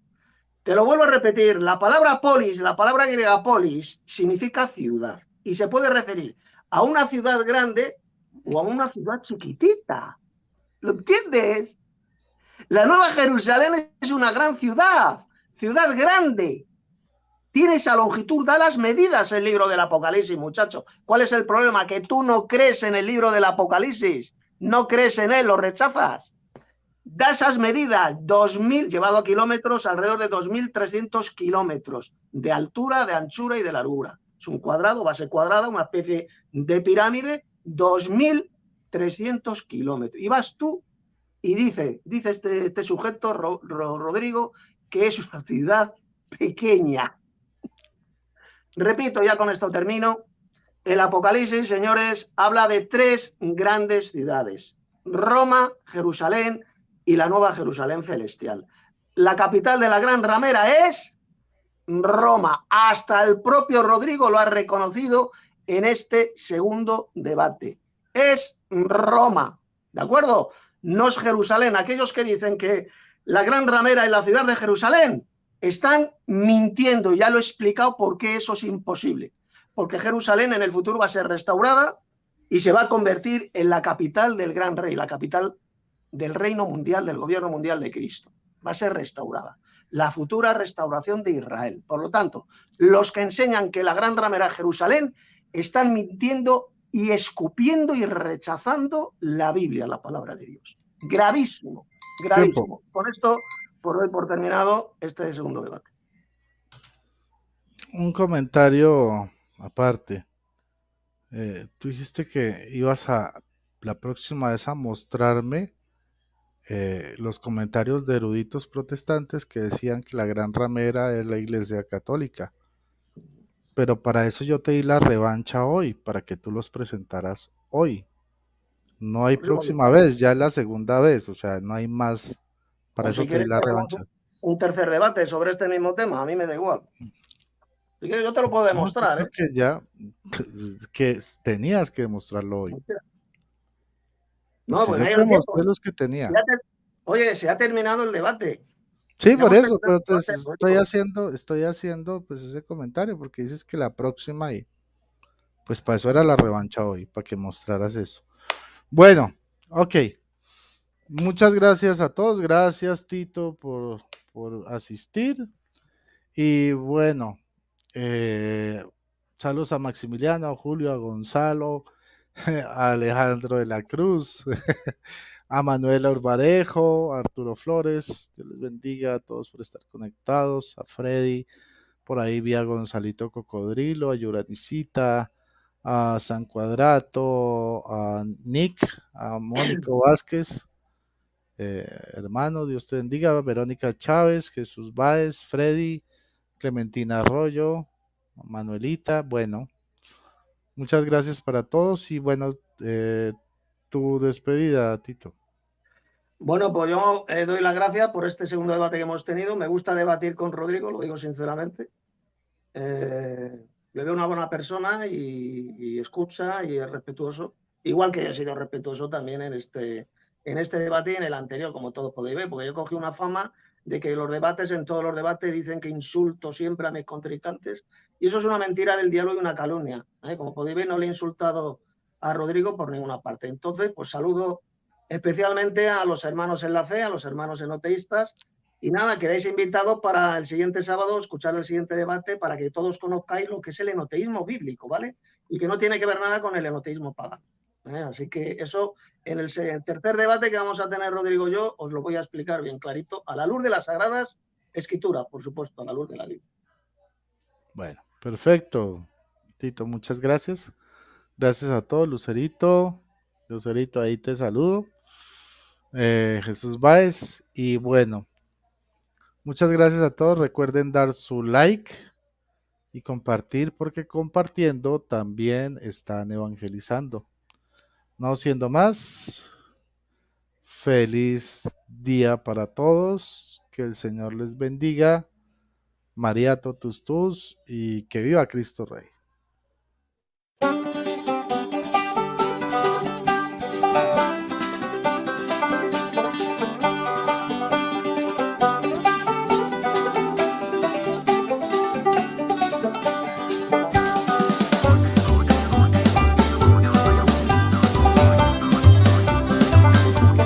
Te lo vuelvo a repetir, la palabra polis, la palabra griega polis, significa ciudad. Y se puede referir a una ciudad grande o a una ciudad chiquitita. ¿Lo entiendes? La Nueva Jerusalén es una gran ciudad, ciudad grande. Tiene esa longitud, da las medidas el libro del Apocalipsis, muchacho. ¿Cuál es el problema? Que tú no crees en el libro del Apocalipsis, no crees en él, lo rechazas. Da esas medidas, 2.000, llevado a kilómetros, alrededor de 2.300 kilómetros de altura, de anchura y de largura. Es un cuadrado, base cuadrada, una especie de pirámide, 2.300 kilómetros. Y vas tú y dice este sujeto, Rodrigo, que es una ciudad pequeña. Repito, ya con esto termino. El Apocalipsis, señores, habla de 3 grandes ciudades: Roma, Jerusalén y la Nueva Jerusalén celestial. La capital de la gran ramera es Roma. Hasta el propio Rodrigo lo ha reconocido en este segundo debate. Es Roma, ¿de acuerdo? No es Jerusalén. Aquellos que dicen que la gran ramera es la ciudad de Jerusalén están mintiendo. Ya lo he explicado por qué eso es imposible. Porque Jerusalén en el futuro va a ser restaurada y se va a convertir en la capital del gran rey, la capital del reino mundial, del gobierno mundial de Cristo. Va a ser restaurada. La futura restauración de Israel. Por lo tanto, los que enseñan que la gran ramera es Jerusalén están mintiendo y escupiendo y rechazando la Biblia, la palabra de Dios. Gravísimo, gravísimo. Con esto, por hoy, por terminado este segundo debate. Un comentario aparte. Tú dijiste que ibas a la próxima vez a mostrarme los comentarios de eruditos protestantes que decían que la gran ramera es la Iglesia Católica. Pero para eso yo te di la revancha hoy, para que tú los presentaras hoy. No hay próxima vez, ya es la segunda vez, o sea, no hay más. Para eso si te di la revancha. Un tercer debate sobre este mismo tema, a mí me da igual. Si quieres, yo te lo puedo demostrar. No, que ya que tenías que demostrarlo hoy. No, pues no yo te mostré los que tenía. Oye, se ha terminado el debate. Sí, por eso, pero estoy haciendo pues ese comentario, porque dices que la próxima y pues para eso era la revancha hoy, para que mostraras eso. Bueno, ok. Muchas gracias a todos, gracias Tito por asistir. Y bueno, saludos a Maximiliano, a Julio, a Gonzalo, a Alejandro de la Cruz, a Manuela Urbarejo, a Arturo Flores. Dios les bendiga a todos por estar conectados, a Freddy, por ahí vi a Gonzalito Cocodrilo, a Yuranicita, a San Cuadrato, a Nick, a Mónico Vázquez, hermano, Dios te bendiga, a Verónica Chávez, Jesús Báez, Freddy, Clementina Arroyo, Manuelita, bueno, muchas gracias para todos y bueno, tu despedida, Tito. Bueno, pues yo doy las gracias por este segundo debate que hemos tenido. Me gusta debatir con Rodrigo, lo digo sinceramente. Le veo una buena persona y escucha y es respetuoso, igual que yo he sido respetuoso también en este debate y en el anterior, como todos podéis ver, porque yo cogí una fama de que en todos los debates dicen que insulto siempre a mis contrincantes, y eso es una mentira del diablo y una calumnia. Como podéis ver, no le he insultado a Rodrigo por ninguna parte. Entonces, pues saludo especialmente a los hermanos en la fe, a los hermanos enoteístas, y nada, quedáis invitados para el siguiente sábado escuchar el siguiente debate para que todos conozcáis lo que es el enoteísmo bíblico, ¿vale? Y que no tiene que ver nada con el enoteísmo pagano. Así que eso, en el tercer debate que vamos a tener Rodrigo y yo, os lo voy a explicar bien clarito, a la luz de las Sagradas Escrituras, por supuesto, a la luz de la Biblia. Bueno, perfecto, Tito, muchas gracias. Gracias a todos, Lucerito, ahí te saludo. Jesús Báez, y bueno, muchas gracias a todos. Recuerden dar su like y compartir, porque compartiendo también están evangelizando. No siendo más, feliz día para todos, que el Señor les bendiga, María totus tus, y que viva Cristo Rey.